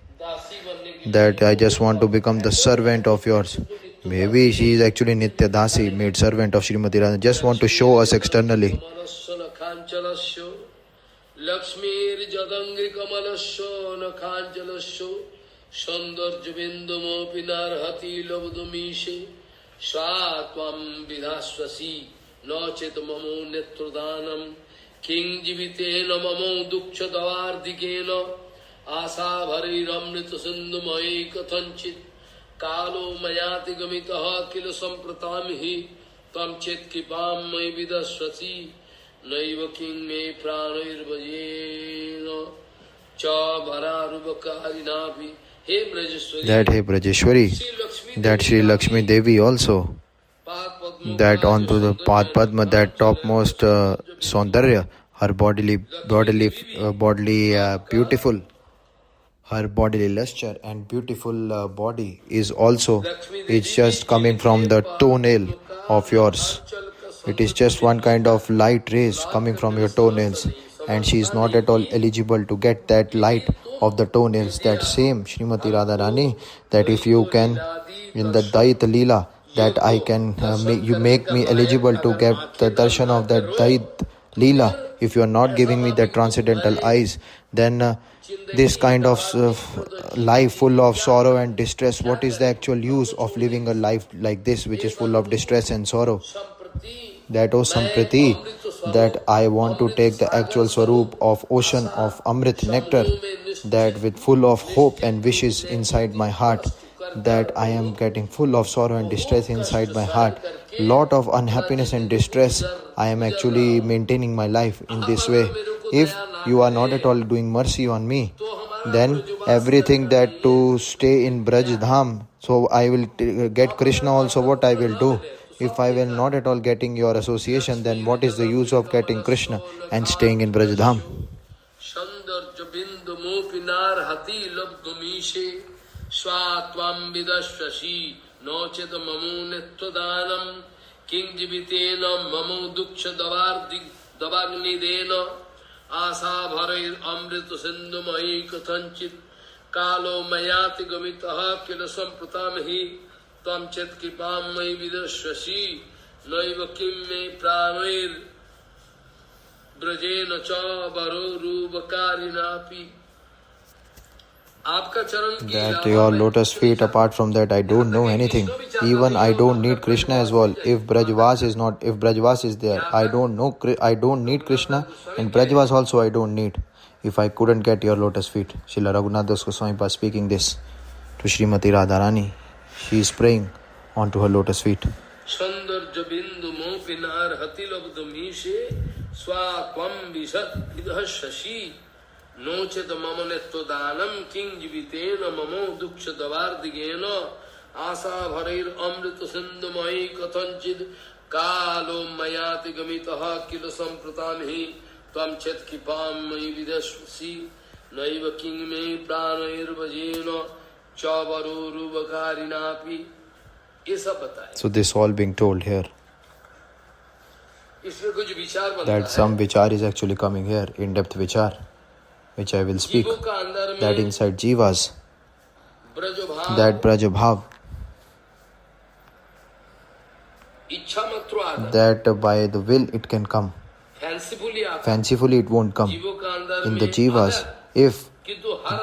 S2: That I just want to become the servant of yours. Maybe she is actually Nitya Dasi, made servant of Srimati Radharani. Just want to show us externally.
S1: Lakshmir Jadangri Kamalasho Nakhanjalasho Shandarja Vindamo Pinarhati Labdumishe Shatvam Vidhasvasi Nochet Mamo Netrodanam King Jivitena Mamo Duksha Davardikena Asa Bhari Ramrita Sindhumai Kathanchit Kalo Mayati Gamitaha Kila Sampratamihi Tamchet Kipam Mai Vidhasvasi Naiva King me pranirvajena cha bhararubakarinabhi. Hey Brajeshwari.
S2: That hey Brajeshwari, that Sri Lakshmi Devi also, that onto the Padma, that topmost Saundarya, her bodily beautiful, her bodily luster and beautiful body is also, it's just coming from the toenail of yours. It is just one kind of light rays coming from your toenails, and she is not at all eligible to get that light of the toenails. That same Srimati Radharani, that if you can, in the Dait Leela, that I can, you make me eligible to get the darshan of that Dait Leela. If you are not giving me the transcendental eyes, then this kind of life full of sorrow and distress, what is the actual use of living a life like this, which is full of distress and sorrow? that, O Sampriti, that I want to take the actual Swarup of ocean of Amrit nectar, that with full of hope and wishes inside my heart, that I am getting full of sorrow and distress inside my heart, lot of unhappiness and distress, I am actually maintaining my life in this way. If you are not at all doing mercy on me, then everything that to stay in Braj Dham, so I will get Krishna also, what I will do? If I will not at all getting your association, then what is the use of getting Krishna and staying in Braj Dham?
S1: Swatvam vidashvashi nocheta mamu netvadanam king jivitena mamu duksha davarnidena asa bharair amrita sindhu mahi kathanchit kalo mayati gamitaha kilasam pratamahi tam chet kipam mahi vidashvashi naiva kim me pranoir brajena cha baro rubakarinapi.
S2: That your lotus feet, apart from that, I don't know anything. Even I don't need Krishna as well. If Brajvas is there, I don't need Krishna, and Brajvas also I don't need. If I couldn't get your lotus feet. Srila Raghunath Das Goswami was speaking this to Srimati Radharani. She is praying onto her lotus feet.
S1: Sandar jabindu mo pinar hatilab dumishe swa kvam visat vidhashashi Noche the mamonetto danam king jivitena mamo duksha davardigena asa bharair amrita sindhamai kathanchid kalo mayati gamitaha kilasam pratamhi tam chet kipam mai vidashvasi naiva king me pranair vajena chavaru rubakarinapi. ये सब बताए.
S2: So this all being told here.
S1: इसमें कुछ विचार बनता है.
S2: That some vichar is actually coming here, in-depth vichar, which I will speak, that inside Jivas, that Brajabhav, that by the will it can come. Fancifully it won't come. In the Jivas, if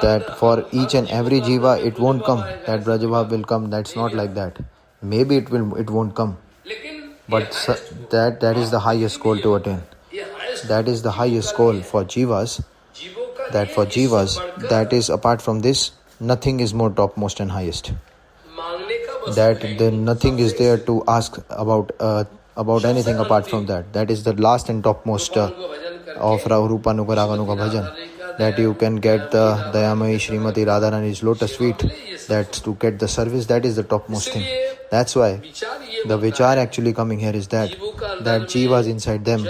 S2: that for each and every Jiva it won't come, that Brajabhav will come, that's not like that. Maybe it won't come. But that is the highest goal to attain. That is the highest goal for Jivas. That for Jivas, that is apart from this, nothing is more topmost and highest. That then nothing is there to ask about anything apart from that. That is the last and topmost of Rupa Nuga Raganuga Bhajan. That you can get the Dayamai Srimati Radharani's lotus feet. That to get the service, that is the topmost thing. That's why the vichar actually coming here is that Jivas inside them,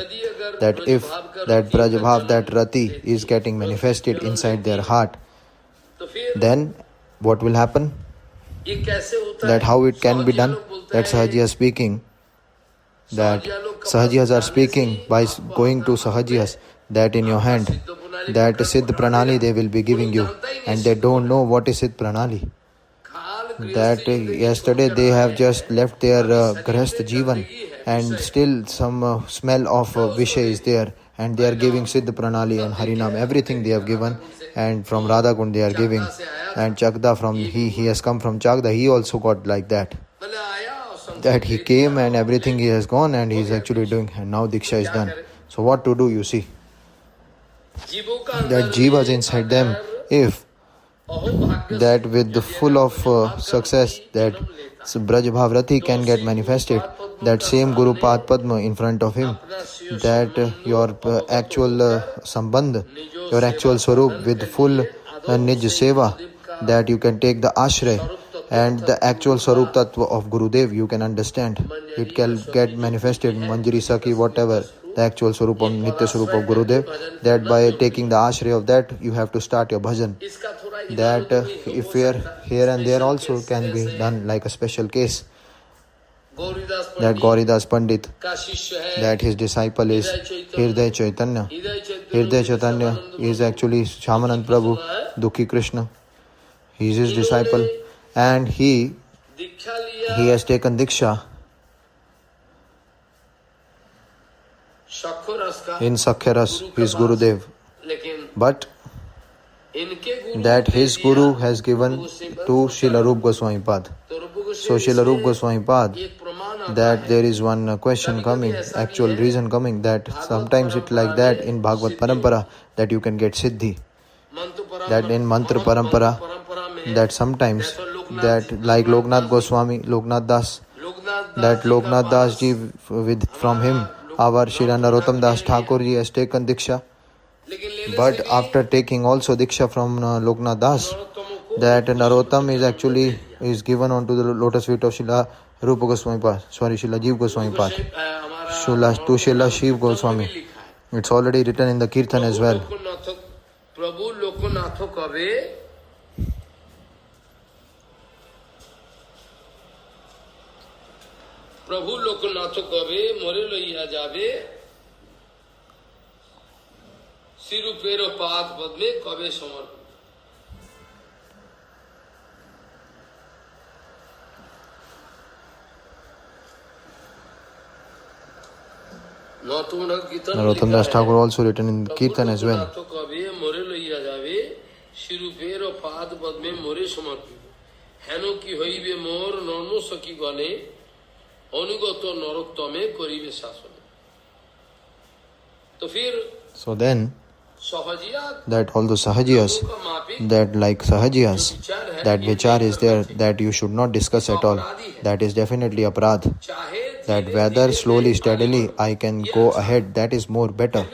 S2: that if that Brajabhav, that Rati is getting manifested inside their heart, then what will happen? That how it can be done? That Sahajiyas are speaking, that Sahajiyas are speaking by going to Sahajiyas, that in your hand, that Siddh Pranali they will be giving you, and they don't know what is Siddh Pranali. That yesterday they have just left their Grahastha Jivan, and still some smell of Vishay is there, and they are giving Siddh Pranali and Harinam, everything they have given, and from Radha Kund they are giving, and Chakda he has come from Chakda, he also got like that. That he came and everything he has gone and he is actually doing, and now Diksha is done. So what to do, you see? That Jivas inside them, if that with the full of success, that Brajabhavrati can get manifested, that same Guru Pad Padma in front of him, that your actual Sambandh, your actual Swarup with full Nij Seva, that you can take the Ashray and the actual Swarup Tattva of Gurudev, you can understand. It can get manifested, Manjari Saki, whatever, the actual Swarup of Nitya Swarup of Gurudev, that by taking the Ashray of that, you have to start your bhajan. That if here and there also can be done like a special case. That Gauridas Pandit, that his disciple is Hriday Chaitanya. Hriday Chaitanya is actually Shamanand Prabhu, Dukhi Krishna. He is his disciple, and he has taken Diksha in Sakhyaras, his Gurudev. But that his Guru has given to Srila Rupa Goswami Pad. So Srila Rupa Goswami Pad that there is one question coming, actual reason coming, that sometimes it like that in Bhagavad Parampara that you can get Siddhi. That in Mantra Parampara, that sometimes that like Loknath Goswami, Loknath Das, that Loknath Das ji with from him our Shri Narottam Das Thakur ji has taken Diksha. But after taking also Diksha from Loknath Das, that Narottam is actually is given onto the lotus feet of Srila Rupa Goswami Pad, Srila Jiva Goswami Pad, Srila Shiv Goswami. It's already written in the Kirtan as well.
S1: Prabhu Loknath kabe Prabhu Loknath kabe more loiya jabe Sirupero path badme kabe samarpit.
S2: Narottam Das Thakur also written in Kirtan as well. So then, that all the Sahajiyas, that like Sahajiyas, that vichar is there, that you should not discuss at all. That is definitely aparadh. That whether slowly, steadily I can go ahead, that is more better.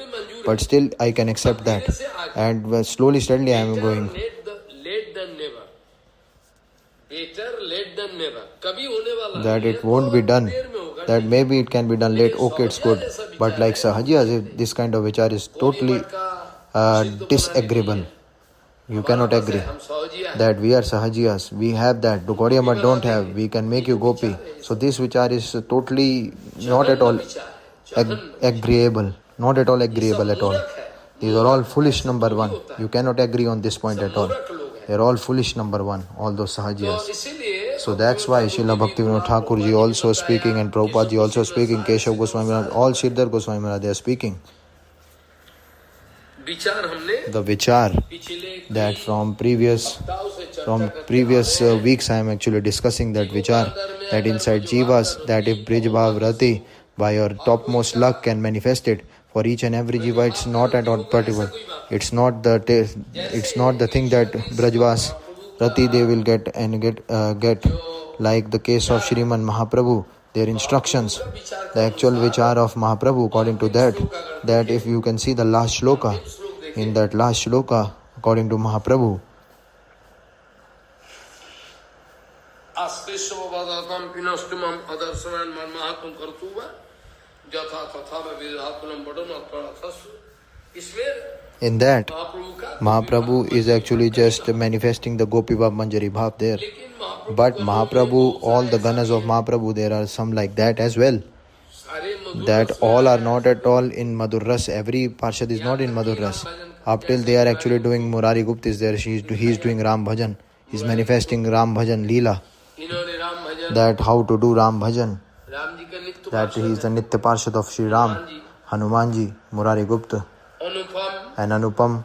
S2: But still I can accept that. And slowly, steadily I am going.
S1: Late than never. Better late than never.
S2: That it won't be done. That maybe it can be done late. Okay, it's good. But like Sahajiyas, this kind of vichar is totally disagreeable. You cannot agree that we are Sahajiyas, we have that, the Gaudiya Math don't have, we can make you Gopi. So this vichar is totally not at all agreeable, not at all agreeable at all. These are all foolish number one. You cannot agree on this point at all. They are all foolish number one, all those Sahajiyas. So that's why Srila Bhaktivinoda Thakur ji also speaking and Prabhupada ji also speaking, Keshav Goswami Maharaj, all Sridhar Goswami Maharaj, they are speaking. The vichar that from previous weeks I am actually discussing that vichar, that inside Jivas, that if Brij Bhav Rati by your topmost luck can manifest it for each and every Jiva, it's not at all particular. It's not the thing that Brajvas Rati they will get like the case of Shriman Mahaprabhu. Their instructions, the actual vichar of Mahaprabhu, according to that if you can see the last shloka, in that last shloka, according to Mahaprabhu, in that Mahaprabhu is actually just manifesting the Gopi Bhav Manjari Bhav there. But Mahaprabhu, all the ganas of Mahaprabhu, there are some like that as well. That all are not at all in Madhur Ras. Every Parshad is not in Madhur Ras. Up till they are actually doing Murari Gupta is there. He is doing Ram Bhajan. He is manifesting Ram Bhajan Leela. That how to do Ram Bhajan. That he is the Nitya Parshad of Shri Ram, Hanumanji, Murari Gupta, and Anupam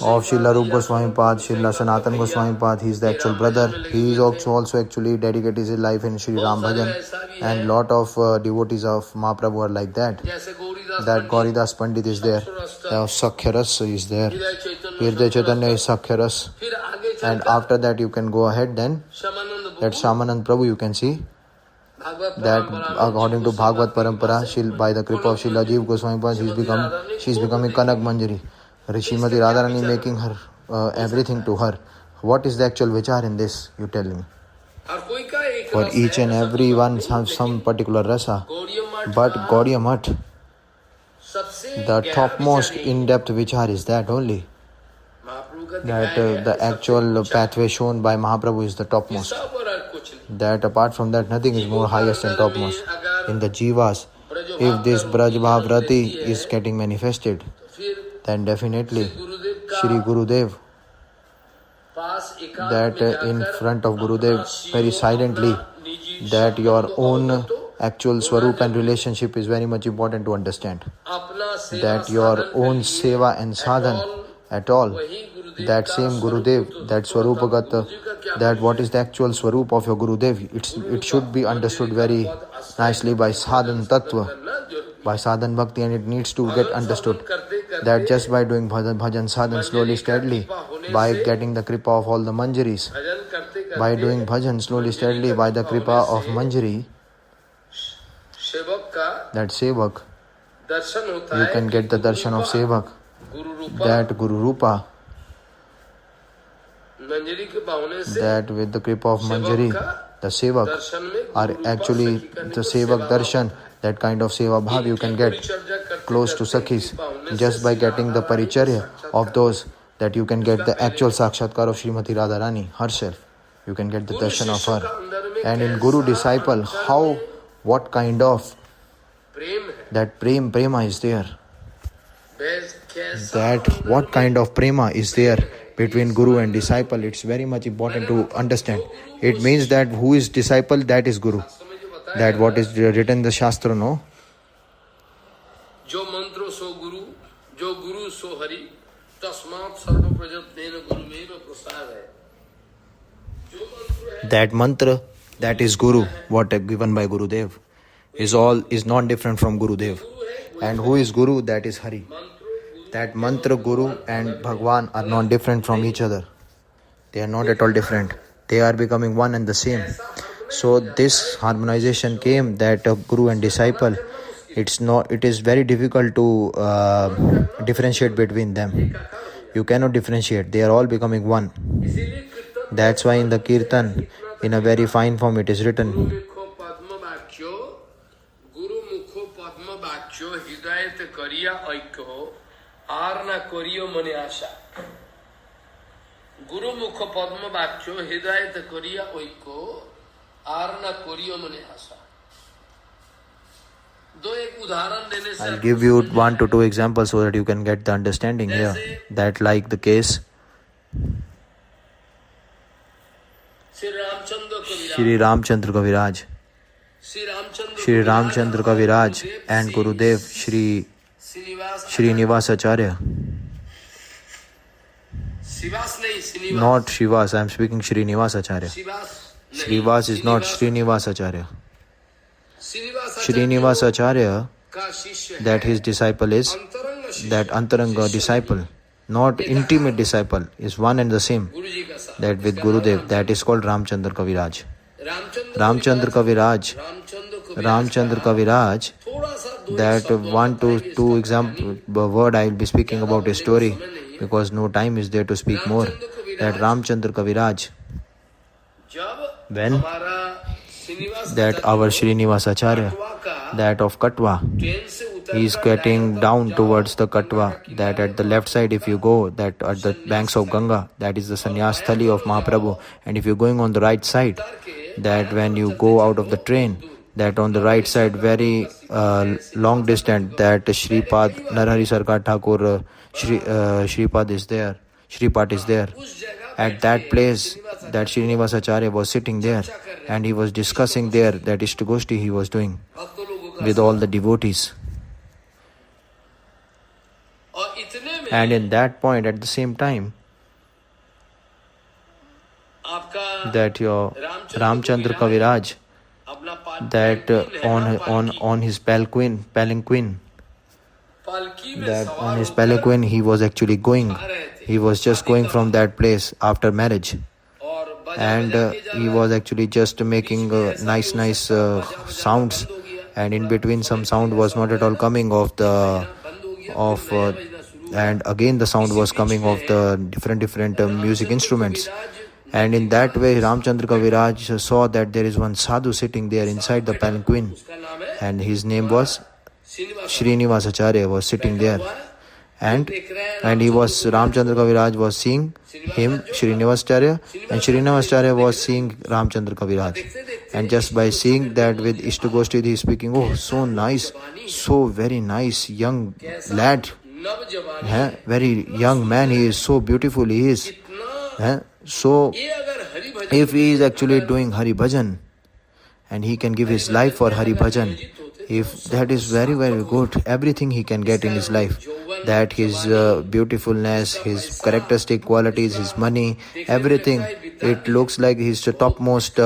S2: of Srila Rupa Goswami Pad, Srila Sanatan Goswami Pad. He is the actual brother. He is also actually dedicated his life in Shri Ram Bhajan, and lot of devotees of Mahaprabhu are like that. That Gauridas Pandit is there. Sakhya Ras is there. Hriday Chaitanya is Sakhya Ras. And after that you can go ahead then. That Shamanand Prabhu you can see. That according to Bhagavad Parampara, by the kripa of Srila Jiva Goswami Pad, she is becoming Kanak Manjari. Srimati Radharani making her everything to her. What is the actual vichar in this? You tell me. For each and every one some particular rasa. But Gaudiya Math, the topmost in-depth vichar is that only. That the actual pathway shown by Mahaprabhu is the topmost. That apart from that nothing is more highest and topmost. In the Jivas, if this Braj Bhav Rati is getting manifested, then definitely Shri Gurudev, that in front of Gurudev very silently, that your own actual Swarup and relationship is very much important to understand. That your own seva and sadhan at all, that same Gurudev, that Swarupagat that what is the actual Swarup of your Gurudev. It should be understood very nicely by Sadhan Tattva, by Sadhan Bhakti, and it needs to get understood that just by doing bhajan sadhan slowly, steadily, by getting the kripa of all the manjaris, by doing bhajan slowly, steadily, by the kripa of manjari, that sevak, you can get the darshan of sevak, that Guru Rupa, that with the kripa of manjari, the sevak are actually the sevak darshan, that kind of seva bhav you can get close to Sakhis just by getting the paricharya of those, that you can get the actual sakshatkar of Srimati Radharani herself. You can get the darshan of her. And in Guru disciple, what kind of that prema is there? That what kind of prema is there between Guru and disciple? It's very much important to understand. It means that who is disciple, that is Guru. That what is written in the Shastra, no?
S1: Jo mantro so guru, jo guru so hari, tasmat sarva prajatnena guru meva prasad hai.
S2: That mantra, that is Guru, what given by Gurudev, is not different from Gurudev. And who is Guru? That is Hari. That mantra, Guru and Bhagwan are not different from each other. They are not at all different. They are becoming one and the same. So this harmonization came, that Guru and disciple, it is very difficult to differentiate between them. You cannot differentiate. They are all becoming one. That's why in the Kirtan, in a very fine form, it is written, Guru Mukho Padma Bhakyo Hidayat Kariya Aikyo Arna Kariyo Mane Asha. Guru Mukho Padma Bhakyo Hidayat Kariya Aikyo Arna Kariyo Mane Asha. I'll give you 1 to 2 examples so that you can get the understanding here. That like the case Shri Ramchandra Kaviraj, Shri Ramchandra Kaviraj and Gurudev Shri Nivasacharya. Not Shivas, I am speaking Shri Nivasacharya. Srivas is not Shri Nivasacharya. Shri Nivasacharya, that his disciple is, that Antaranga disciple, not intimate disciple, is one and the same. That with Gurudev, that is called Ramchandra Kaviraj. Ramchandra Kaviraj, that 1 to 2 example word I will be speaking about a story because no time is there to speak more. That Ramchandra Kaviraj, when that our Srinivasacharya, that of Katwa, he is getting down towards the Katwa, that at the left side if you go, that at the banks of Ganga, that is the Sannyas Thali of Mahaprabhu, and if you're going on the right side, that when you go out of the train, that on the right side very long distance, that Shripad Narhari Sarkar Thakur Shripad is there, Shripat is there. At that place, that Srinivasacharya was sitting there and he was discussing there that Ishtagoshti he was doing with all the devotees. And in that point, at the same time, that your Ramchandra Kaviraj, that on his palanquin, that on his palanquin he was actually going. He was just going from that place after marriage. And he was actually just making nice sounds. And in between some sound was not at all coming and again the sound was coming of the different music instruments. And in that way, Ramchandra Kaviraj saw that there is one sadhu sitting there inside the palanquin, and his name was Srinivasacharya was sitting there. And he was, Ramchandra Kaviraj was seeing him, Srinivasacharya, and Srinivasacharya was seeing Ramchandra Kaviraj. And just by seeing that with Ishtagoshti, he is speaking, oh, so nice, so very nice young lad, very young man, he is so beautiful, he is. So, if he is actually doing Hari Bhajan, and he can give his life for Hari Bhajan, if that is very, very good, everything he can get in his life. that his beautifulness, his characteristic qualities, his money, everything, it looks like he's the topmost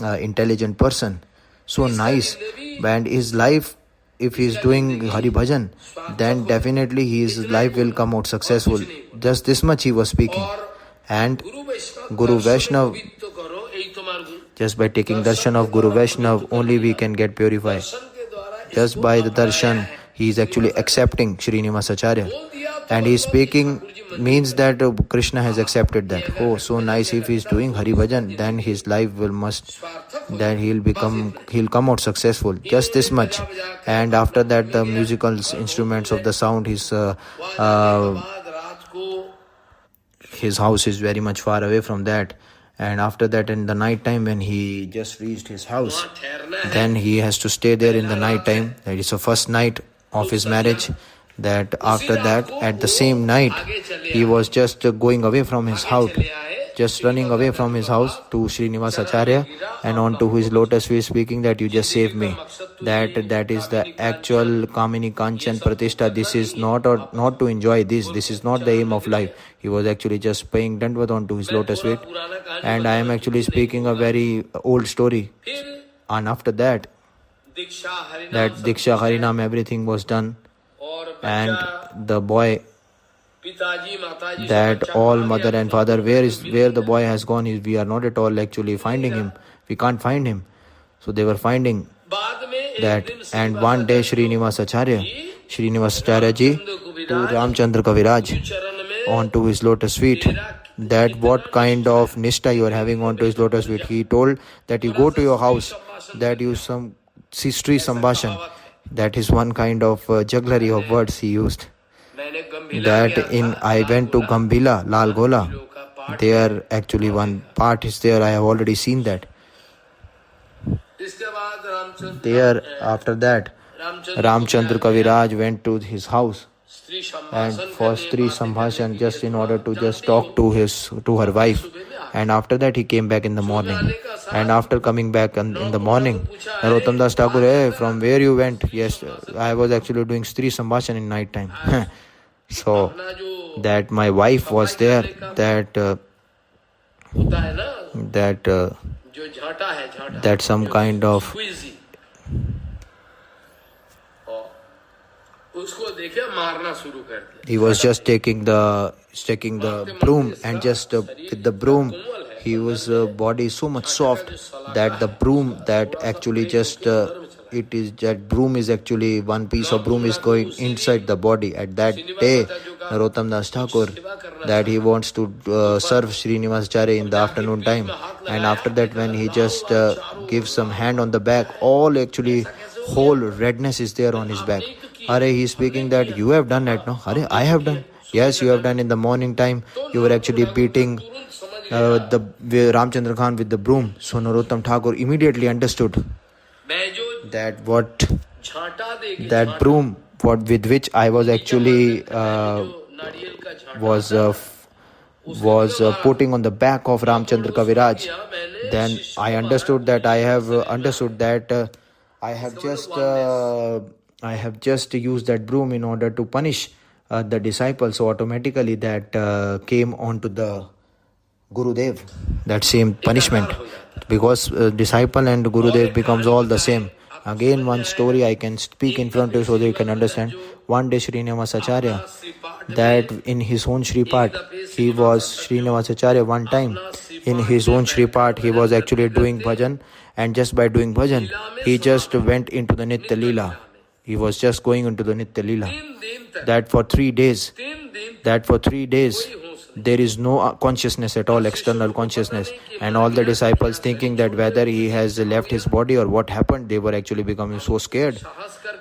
S2: intelligent person. So nice. And his life, if he's doing Hari Bhajan, then definitely his life will come out successful. Just this much he was speaking. And Guru Vaishnav, just by taking darshan of Guru Vaishnav, only we can get purified. Just by the darshan, he is actually accepting Srinivas Acharya. And he is speaking means that Krishna has accepted that. Oh, so nice. If he is doing Hari Bhajan, then his life then he'll come out successful. Just this much. And after that, the musical instruments of the sound, his house is very much far away from that. And after that, in the night time, when he just reached his house, then he has to stay there in the night time. That is the first night of his marriage. That after that, at the same night, he was just going away from his house, just running away from his house to Srinivas Acharya and onto his lotus feet, speaking that you just saved me. That is the actual Kamini Kanchan Pratishtha. This is not to enjoy this. This is not the aim of life. He was actually just paying Dandvat onto his lotus feet. And I am actually speaking a very old story. And after that Diksha, Harinam, everything was done. And the boy, that all mother and father, where the boy has gone, we are not at all actually finding him. We can't find him. So they were finding that. And one day Srinivas Acharya ji to Ramchandra Kaviraj onto his lotus feet, that what kind of nishta you are having onto his lotus feet. He told that you go to your house, that you see Sri Sambhashan. That is one kind of jugglery of words he used. That I went to Gambhila, Lal Gola. There actually one part is there. I have already seen that. There, after that, Ramchandra Kaviraj went to his house and for Sri Sambhashan, just in order to just talk to her wife. And after that he came back in the morning. And after coming back in the morning, Narottam Das Thakur, hey, from where you went? Yes, I was actually doing Sri Sambhashan in night time. So that my wife was there, that some kind of, he was just taking the broom, and just with the broom, his body is so much soft that the broom, that actually just that broom is actually, one piece of broom is going inside the body. At that day, Narottam Das Thakur, that he wants to serve Srinivas Acharya in the afternoon time. And after that, when he just gives some hand on the back, all actually whole redness is there on his back. Are he is speaking that you have done that, no? Are I have done. Yes, you have done. In the morning time, you were actually beating the Ramchandra Khan with the broom. So Narottam Thakur immediately understood that that broom, with which I was actually was putting on the back of Ramchandra Kaviraj. Then I understood that I have just used that broom in order to punish the disciples. So automatically that came onto the Gurudev, that same punishment, because disciple and Gurudev becomes all the same. Again, one story I can speak in front of you so that you can understand. One day Srinivas Acharya, that in his own Shripat, Srinivas Acharya one time, in his own Shripat, he was actually doing bhajan, and just by doing bhajan, he just went into the Nitya Leela. He was just going into the Nitya Leela. That for 3 days, there is no consciousness at all, external consciousness. And all the disciples thinking that whether he has left his body or what happened, they were actually becoming so scared.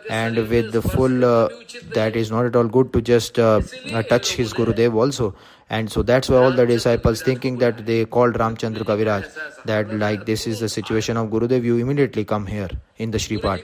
S2: And with the full, that is not at all good to just touch his Gurudev also. And so that's why all the disciples thinking that they called Ramchandra Kaviraj, that like this is the situation of Gurudev, you immediately come here in the Shripat.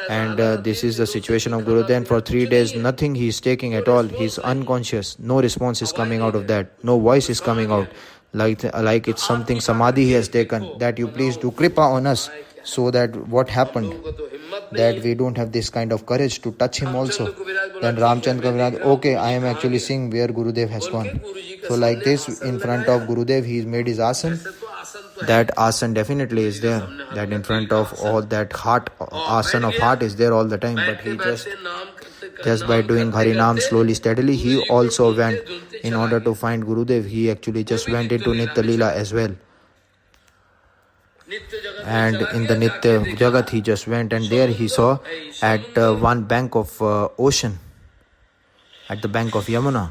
S2: And this is the situation of Gurudev. And for 3 days, nothing he is taking at all. He is unconscious. No response is coming out of that. No voice is coming out. Like it's something samadhi he has taken. That you please do kripa on us. So that what happened,
S1: लोगों को तो हिम्मत
S2: that
S1: नहीं।
S2: we don't have this kind of courage to touch him also.
S1: Ramchandra कविराज बोला,
S2: Then
S1: ठीक है,
S2: Ramchandra
S1: मैं
S2: Kaviraj,
S1: देख रहा हूँ
S2: okay, I
S1: गुरुजी
S2: am
S1: कहाँ
S2: actually
S1: गए।
S2: seeing where Gurudev has
S1: बोल के
S2: gone.
S1: गुरुजी के
S2: So like
S1: सामने
S2: this,
S1: आसन
S2: in front
S1: लगाया।
S2: of Gurudev, he made his asan.
S1: ऐसे तो आसन तो है।
S2: That asan definitely is there. That in front of all that heart, asan of heart is there all the time. But he just by doing Harinam slowly, steadily, he also went in order to find Gurudev. He actually just went into Nitya Leela as well. And in the Nitya Jagat, he just went, and there he saw at one bank of ocean, at the bank of Yamuna.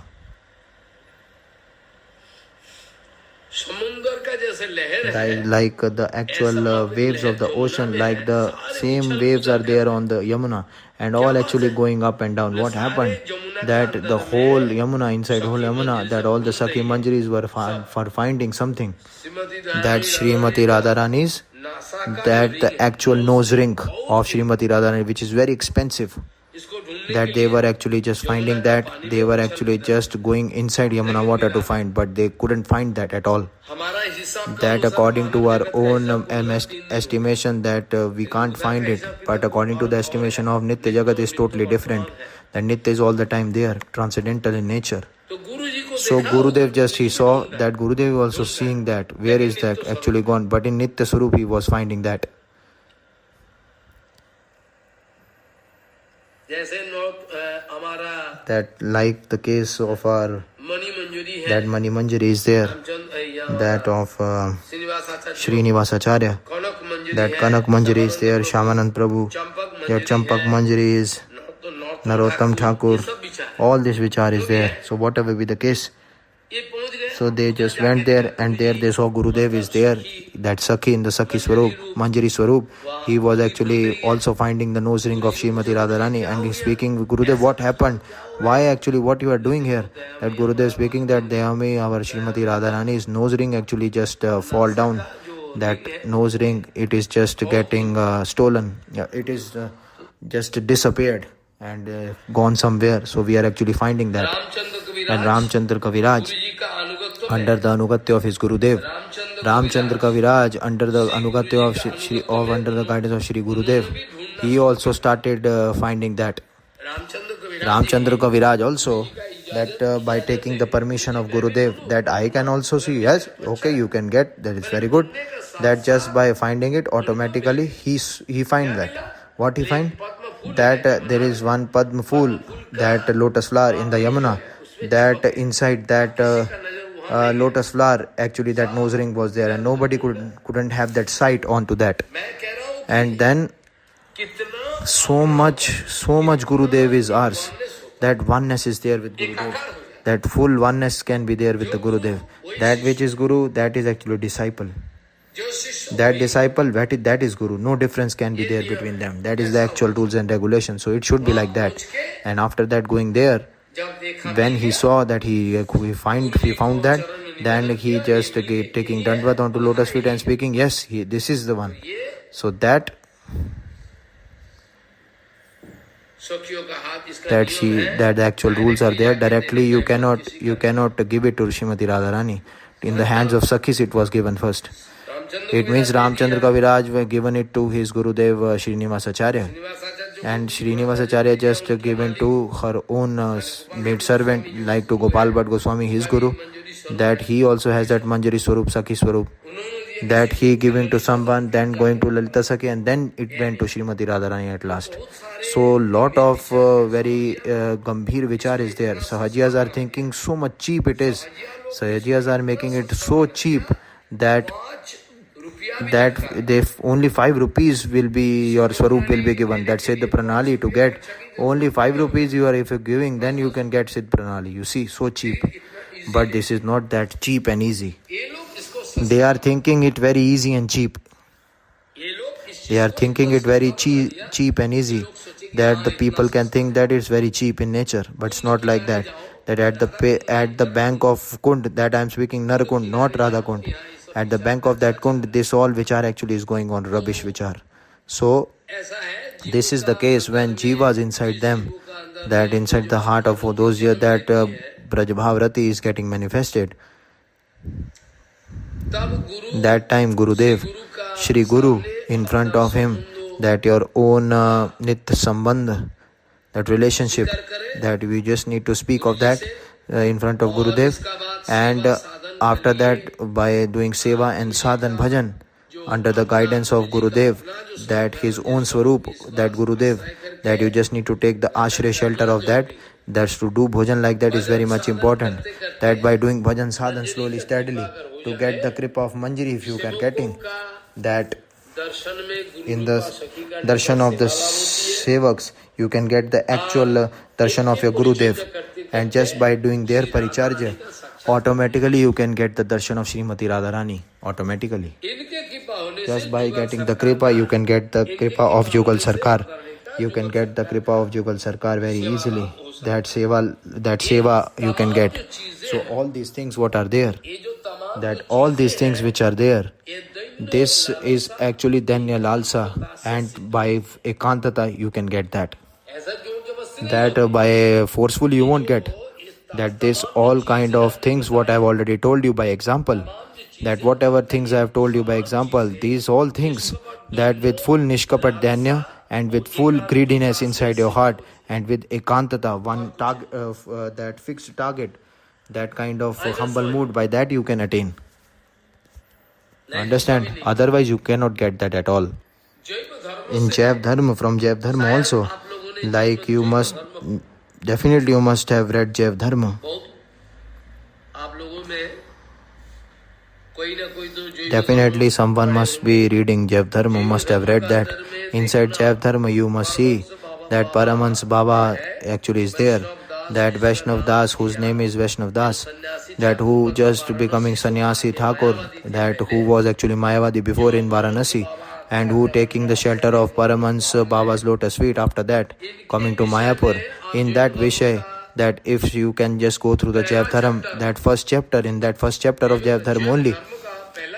S1: समुंदर का जैसे लहर है,
S2: Like the actual waves of the ocean, like the same waves are there on the Yamuna, and all actually going up and down. What happened? That the whole Yamuna, inside whole Yamuna, that all the Sakhi Manjaris were for finding something. That Srimati Radharani's, that the actual nose ring of Srimati Radharani, which is very expensive, that they were actually just finding that. They were actually just going inside Yamuna water to find, but they couldn't find that at all. That according to our own estimation, that we can't find it, but according to the estimation of Nitya Jagat is totally different. That Nitya is all the time there, transcendental in nature. So Gurudev just, he saw that Gurudev also seeing that, where is that actually gone, but in Nitya Swarup he was finding that. That like the case of our, that Mani Manjari is there, that of Srinivas Acharya, that Kanak Manjari is there, Shamanand Prabhu, that Champak Manjari is Narottam Thakur, all this vichar is there. So whatever be the case, so they just went there, and there they saw Gurudev is there, that Sakhi in the Sakhi Swarup, Manjari Swarup. He was actually also finding the nose ring of Srimati Radharani, and he's speaking with Gurudev, what happened? Why actually, what you are doing here? That Gurudev speaking that Dehami, our Srimati Radharani's nose ring actually just fall down. That nose ring, it is just getting stolen. Yeah, it is just disappeared and gone somewhere. So we are actually finding that. And Ramchandra Kaviraj, under the Anugatya of his Gurudev, Ramchandra Kaviraj, under the Anugatya of under the guidance of Shri Gurudev, he also started finding that. Ramchandra Kaviraj also, that by taking the permission of Gurudev, that I can also see, yes, okay, you can get, that is very good. That just by finding it, automatically he find that. What he find? That there is one Padma fool, that lotus flower in the Yamuna, that inside that lotus flower, actually that nose ring was there, and nobody couldn't have that sight onto that. And then so much Gurudev is ours, that oneness is there with Gurudev, that full oneness can be there with the Gurudev. That which is Guru, that is actually disciple. That disciple, that is Guru. No difference can be there between them. That is the actual rules and regulations. So it should be like that. And after that, going there, when he saw that he found that, then he just taking Dandvat onto lotus feet and speaking, yes, this is the one. So that the actual rules are there. Directly you cannot give it to Srimati Radharani. In the hands of Sakhis it was given first. It means Ramchandra Kaviraj were given it to his Gurudev Srinivas Acharya, and Srinivas Acharya just given to her own maid servant, like to Gopal Bhatt Goswami, his Guru, that he also has that Manjari Swarup, Sakhi Swarup, that he given to someone, then going to Lalita Sakhi, and then it went to Srimati Radharani at last. So lot of very Gambhir Vichar is there. Sahajiyas are thinking so much cheap it is. Sahajiyas are making it so cheap that they only 5 rupees will be, your Swarup will be given. That's it, the Pranali, to get only 5 rupees you are, if you're giving, then you can get Siddh Pranali. You see, so cheap. But this is not that cheap and easy. They are thinking it very easy and cheap. They are thinking it very cheap and easy, that the people can think that it's very cheap in nature, but it's not like that. That at the bank of Kund, that I am speaking Narkund, not Radha Kund, at the bank of that Kund, this all Vichar actually is going on, rubbish Vichar. So this is the case when Jiva is inside them, that inside the heart of those here, that Brajabhavrati is getting manifested. That time Gurudev, Shri Guru, in front of him, that your own Nitya Sambandh, that relationship, that we just need to speak of that in front of Gurudev. And after that, by doing seva and sadhan bhajan under the guidance of Gurudev, that his own Swarup, that Gurudev, that you just need to take the ashray shelter of that. That's to do bhajan like that is very much important. That by doing bhajan sadhan slowly, steadily, to get the kripa of Manjari, if you are getting that in the darshan of the sevaks, you can get the actual darshan of your Gurudev. And just by doing their paricharya, automatically you can get the darshan of Srimati Radharani. Automatically. Just by getting the kripa, you can get the kripa of Jugal Sarkar. You can get the kripa of Jugal Sarkar very easily. That seva you can get. So all these things what are there, that all these things which are there, this is actually Danya Lalsa, and by Ekantata you can get that. That by forcefully you won't get. That this all kind of things what I have already told you by example, that whatever things I have told you by example, these all things, that with full Nishkapat Danya and with full greediness inside your heart and with Ekantata, one target, that fixed target, that kind of humble mood, by that you can attain. Understand? Otherwise you cannot get that at all. In Jaiv Dharma, from Jaiv Dharma also, like you must, definitely you must have read Jaiv Dharma. Definitely someone must be reading Jaiv Dharma, must have read that. Inside Jaiv Dharma you must see that Paramhans Baba actually is there. That Vaishnav Das, whose name is Vaishnav Das, that who just becoming Sannyasi Thakur, that who was actually Mayavadi before in Varanasi, and who taking the shelter of Paramhans Baba's lotus feet after that, coming to Mayapur. In that Vishay, that if you can just go through the Jaiv Dharma, that first chapter, in that first chapter of Jaiv Dharma only,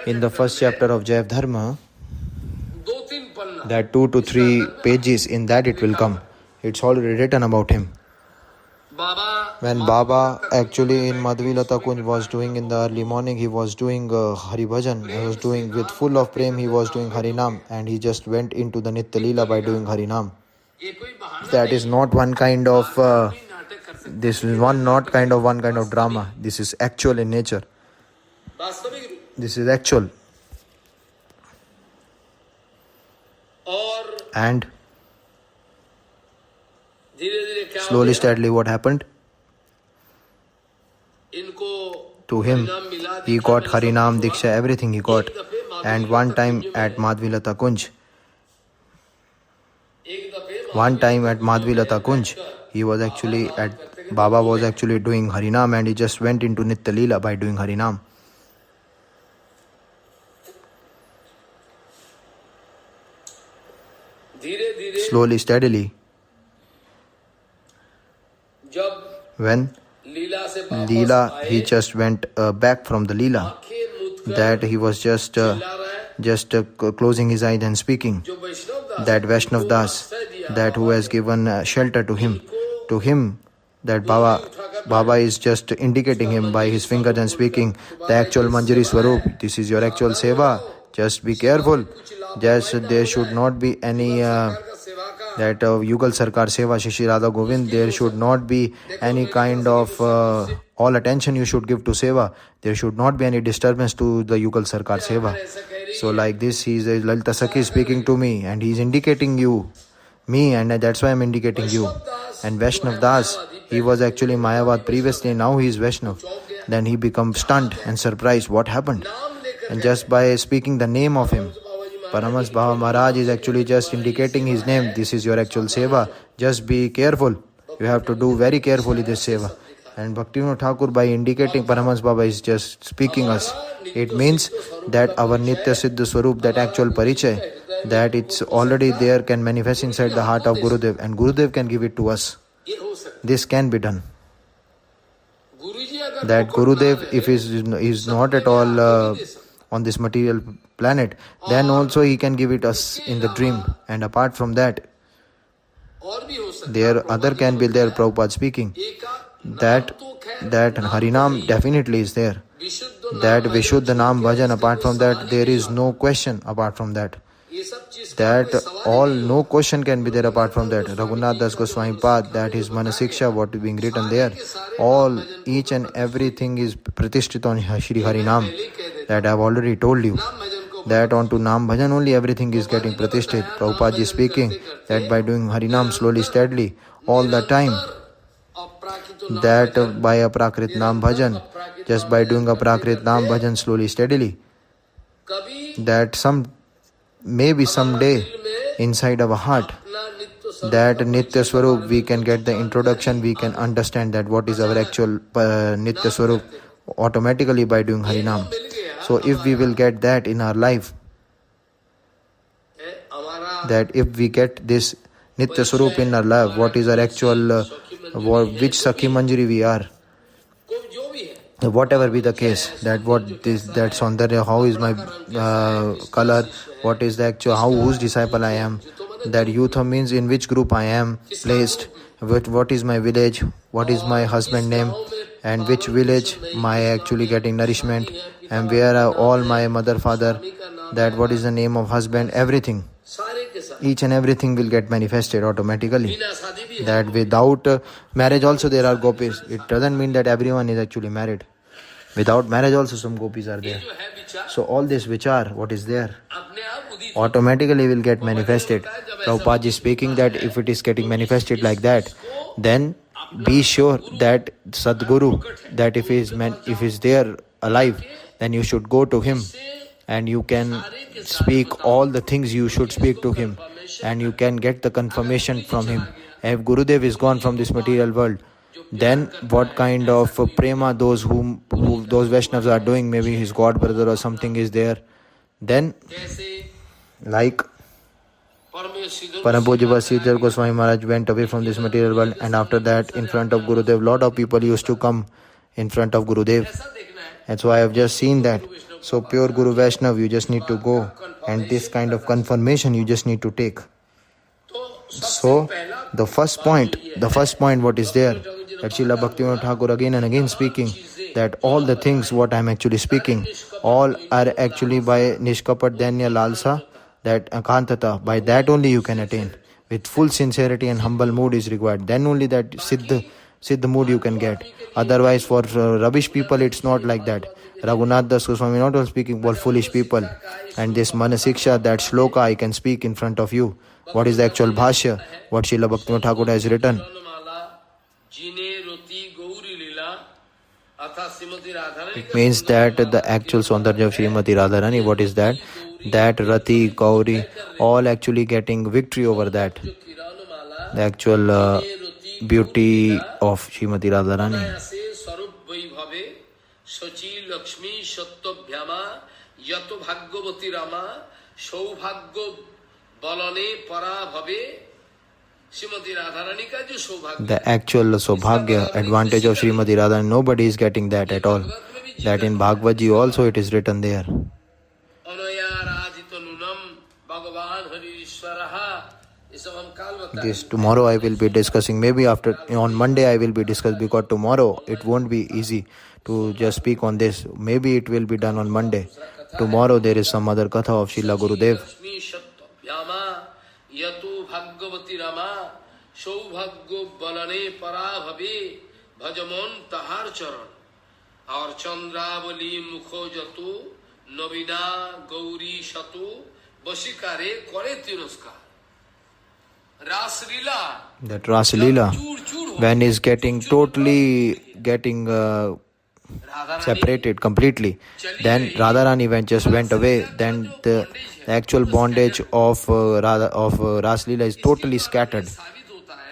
S2: in the first chapter of Jaiv Dharma, that 2 to 3 pages, in that it will come. It's already written about him. When Baba actually in Madhvilata Kunj was doing in the early morning, he was doing Hari Bhajan. He was doing with full of prem, he was doing Harinam, and he just went into the Nitya Leela by doing Harinam. That is not one kind of this is not kind of drama. This is actual in nature. This is actual. And slowly, steadily, what happened? To him, he got Harinam, Diksha, everything he got. And one time at Madhvilata Kunj, he was actually Baba was actually doing Harinam, and he just went into Nitya Leela by doing Harinam. Slowly, steadily. When Leela, he just went back from the Leela, that he was just closing his eyes and speaking. That Vaishnav Das, that who has given shelter to him, that Baba is just indicating him by his fingers and speaking, the actual Manjari Swarup, this is your actual seva, just be careful. Just there should not be any that Yugal Sarkar Seva, Shishi Radha Govind, there should not be any kind of all attention you should give to Seva. There should not be any disturbance to the Yugal Sarkar Seva. So like this, he is Lalita Sakhi speaking to me, and he is indicating me, and that's why I am indicating you. And Vaishnav Das, he was actually Mayavad previously, now he is Vaishnav. Then he become stunned and surprised, what happened? And just by speaking the name of him, Paramahansa Baba Maharaj is actually just indicating his name. This is your actual seva. Just be careful. You have to do very carefully this seva. And Bhaktivinoda Thakur, by indicating Paramahansa Baba, is just speaking us. It means that our Nitya Siddha Swarup, that actual Parichay, that it's already there, can manifest inside the heart of Gurudev, and Gurudev can give it to us. This can be done. That Gurudev, if he is not at all on this material planet, then also he can give it us in the dream. And apart from that, there other can be there. Prabhupada speaking that Harinam definitely is there. That Vishuddha Nam Bhajan, apart from that, there is no question apart from that. that all, no question can be there apart from that. Raghunath Das Goswami Pad, that is Manasiksha, what is being written there, all, each and everything is pratisthit on Shri Harinam, that I have already told you. That onto Nam Bhajan only everything is getting pratisthit. Prabhupada is speaking that by doing Harinam slowly, steadily, all the time, that by a Prakrit Nam Bhajan, just by doing a Prakrit Nam Bhajan slowly, steadily, that maybe someday inside our heart, that Nitya Swarup, we can get the introduction, we can understand that what is our actual Nitya Swarup automatically by doing Harinam. So if we will get that in our life, that if we get this Nitya Swarup in our life, what is our actual, which Sakhi Manjari we are, whatever be the case, that what is that Saundarya, how is my color, what is the actual, whose disciple I am, that youth means in which group I am placed, what is my village, what is my husband name, and which village my actually getting nourishment, and where are all my mother, father, that what is the name of husband, everything, each and everything will get manifested automatically. That without marriage also there are gopis. It doesn't mean that everyone is actually married. Without marriage also some gopis are there. So all this vichar, what is there, automatically will get manifested. Prabhupada is speaking that if it is getting manifested like that, then be sure that Sadguru, that if he is there alive, then you should go to him and you can speak all the things you should speak to him, and you can get the confirmation from him. If Gurudev is gone from this material world, then what kind of prema those Vaishnavas are doing, maybe his god brother or something is there, then like Param Pujya Sridhar Goswami Maharaj went away from this material world, and after that in front of Gurudev, lot of people used to come in front of Gurudev. That's why I have just seen that. So pure Guru Vaishnav, you just need to go, and this kind of confirmation you just need to take. So the first point what is there, that Srila Bhaktivinoda Thakur again and again speaking, that all the things what I am actually speaking, all are actually by Nishkapat Danya Lalsa, that Akantata, by that only you can attain. With full sincerity and humble mood is required. Then only that Siddha mood you can get. Otherwise for rubbish people it's not like that. Raghunath Das Goswami not all speaking for foolish people. And this Manasiksha, that shloka I can speak in front of you. What is the actual bhashya, what Srila Bhaktivinoda Thakur has written. It means that the actual Saundarya of Srimati Radharani, what is that? That Rati, Gauri, all actually getting victory over that. The actual beauty of Srimati Radharani.
S1: Sachi Lakshmi Sattobhyama Yato Bhagavati Rama Saubhagya Balane Para Bhave Srimati Radharani ka jo Saubhagya. The actual Saubhagya, advantage of Srimati Radharani, nobody is getting that at all. That in Bhagavad Ji also it is written there. This tomorrow I will be discussing, maybe after on Monday I will be discussing, because tomorrow it won't be easy to just speak on this. Maybe it will be done on Monday. Tomorrow there is some other katha of Srila Gurudev. That Ras Leela, when is totally getting separated completely, then Radharani went away, then the actual bondage of Ras Leela is totally scattered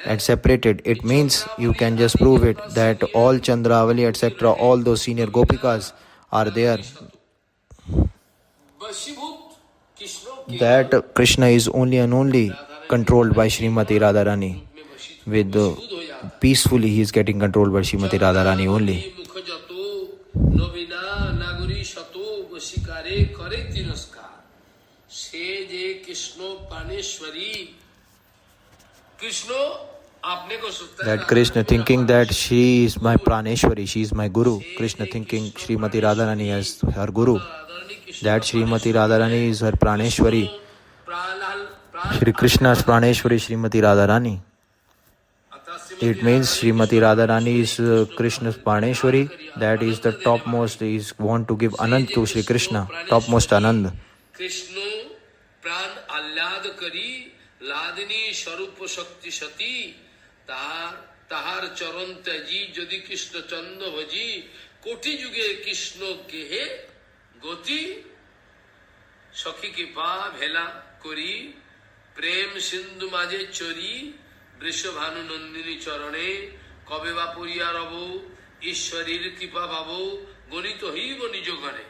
S1: and separated. It means you can just prove it that all Chandravali etc., all those senior Gopikas are there. That Krishna is only and only controlled by Srimati Radharani. With peacefully he is getting controlled by Srimati Radharani only. That Krishna thinking that she is my Praneshwari, she is my Guru. Krishna thinking Srimati Radharani as her Guru. That Srimati Radharani is her Praneshwari.
S2: Shri Krishna's Praneshwari Srimati Radharani. It means Srimati Radharani is Krishna's Praneshwari. That is the topmost. He want to give Anand to Shri Krishna, topmost Anand.
S1: Krishna Pran Alyad Kari Ladini Sharupa Shakti Sati Tahar Charan Taji Jadi Krishna Chanda Bhaji Koti Juge Krishna Gehe Goti Sakhi Kipa Bhela Kori Prem Sindhu Maje Chori Vrishabhanu Nandini Charane Kabe Vapuriya Rabu Ishwarir Kipa Babu Gonito Hi Gonijogane.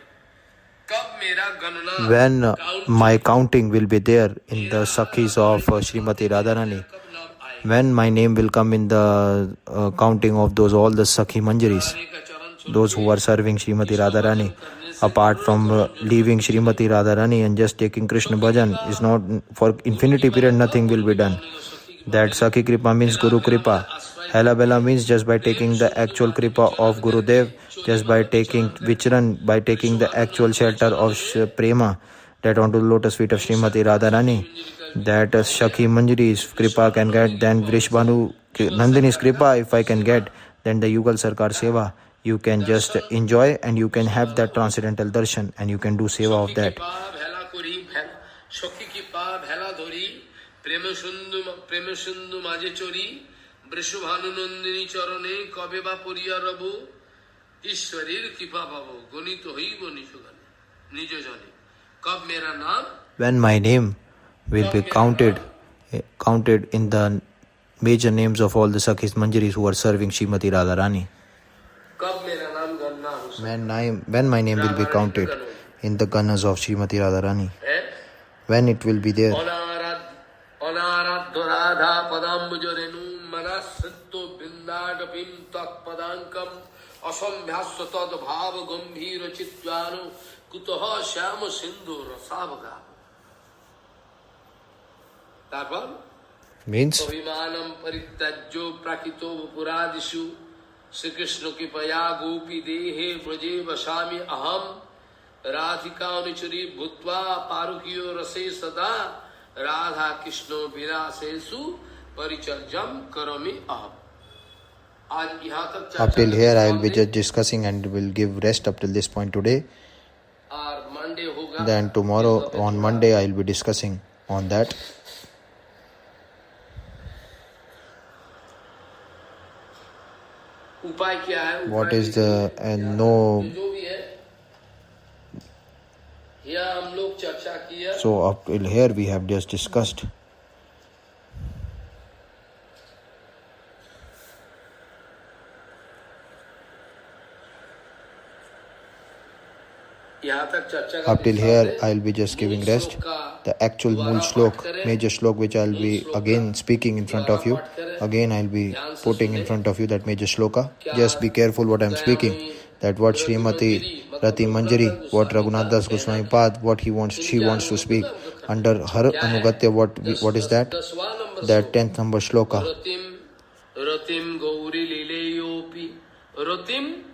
S2: When my counting will be there in the Sakhis of Srimati Radharani, when my name will come in the counting of those all the Sakhi Manjaris, those who are serving Srimati Radharani, apart from leaving Srimati Radharani and just taking Krishna Bhajan, is not for infinity period, nothing will be done. That Sakhi Kripa means Guru Kripa. Hela Bela means just by taking the actual Kripa of Gurudev, just by taking Vicharan, by taking the actual shelter of Prema, that onto the lotus feet of Srimati Radharani, that Sakhi Manjari's Kripa can get, then Vrishbhanu Nandini's Kripa if I can get, then the Yugal Sarkar Seva, you can just enjoy and you can have that transcendental darshan and you can do seva of that.
S1: Premasundhu Maje Chori Vrishabhanu Nandini Charane Kabe Vapuriya Rabu Ishwarir Kipa Babu Gonito Hi Gonishogane Nijo Jani Kab Mera Naam. When
S2: my name will be counted in the major names of all the Sakhis Manjaris who are serving Srimati Radharani. When my name will be counted in the Ganas of Srimati Radharani. When it will be there.
S1: Radha Padambujorenu Manasritto Bindadapim Tak Padankam Asambhyasya Tad Bhava Gambhira Chitvanu Kutoha Shama Sindhu Rasavaga. That
S2: means
S1: Vimanam Paritajjo Prakito Puradishu Sri Krishna Kipaya Gopi Dehe Vraje Vasami Aham Radhika Nichari Bhutva Parukyo Rase Sada Radha Krishna Virasesu Parichaljam Karami Aham.
S2: Up till here I will be just discussing and will give rest up till this point today. Then tomorrow on Monday I will be discussing on that. What is the no? So up till here we have just discussed. Up till here I will be just giving rest. The actual Mool Shlok, major Shlok which I will be again speaking in front of you. Again I will be putting in front of you that major Shloka. Just be careful what I am speaking. That what Srimati Rati Manjari, what Raghunath Das Goswami Pad, what she wants to speak. Under her Anugatya, what is that? That 10th number Shloka.
S1: Ratim Gauri Lileyopi Ratim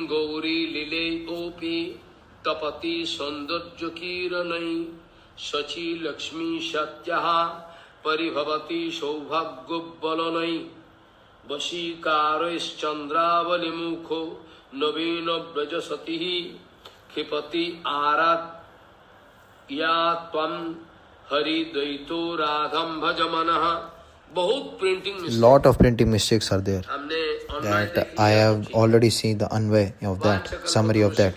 S1: Gauri Lileyopi Tapati Saundarya Kiranai Sachi Lakshmi Satyaha Paribhavati Saubhagya Balanai Vashikarais Chandravali Mukho Navina Brajasatihi Khipati Arad Yatvam Hari Daito Radham Bhajamanaha. Lot
S2: of printing mistakes are there. That I have already seen the Anvay of that, summary of that.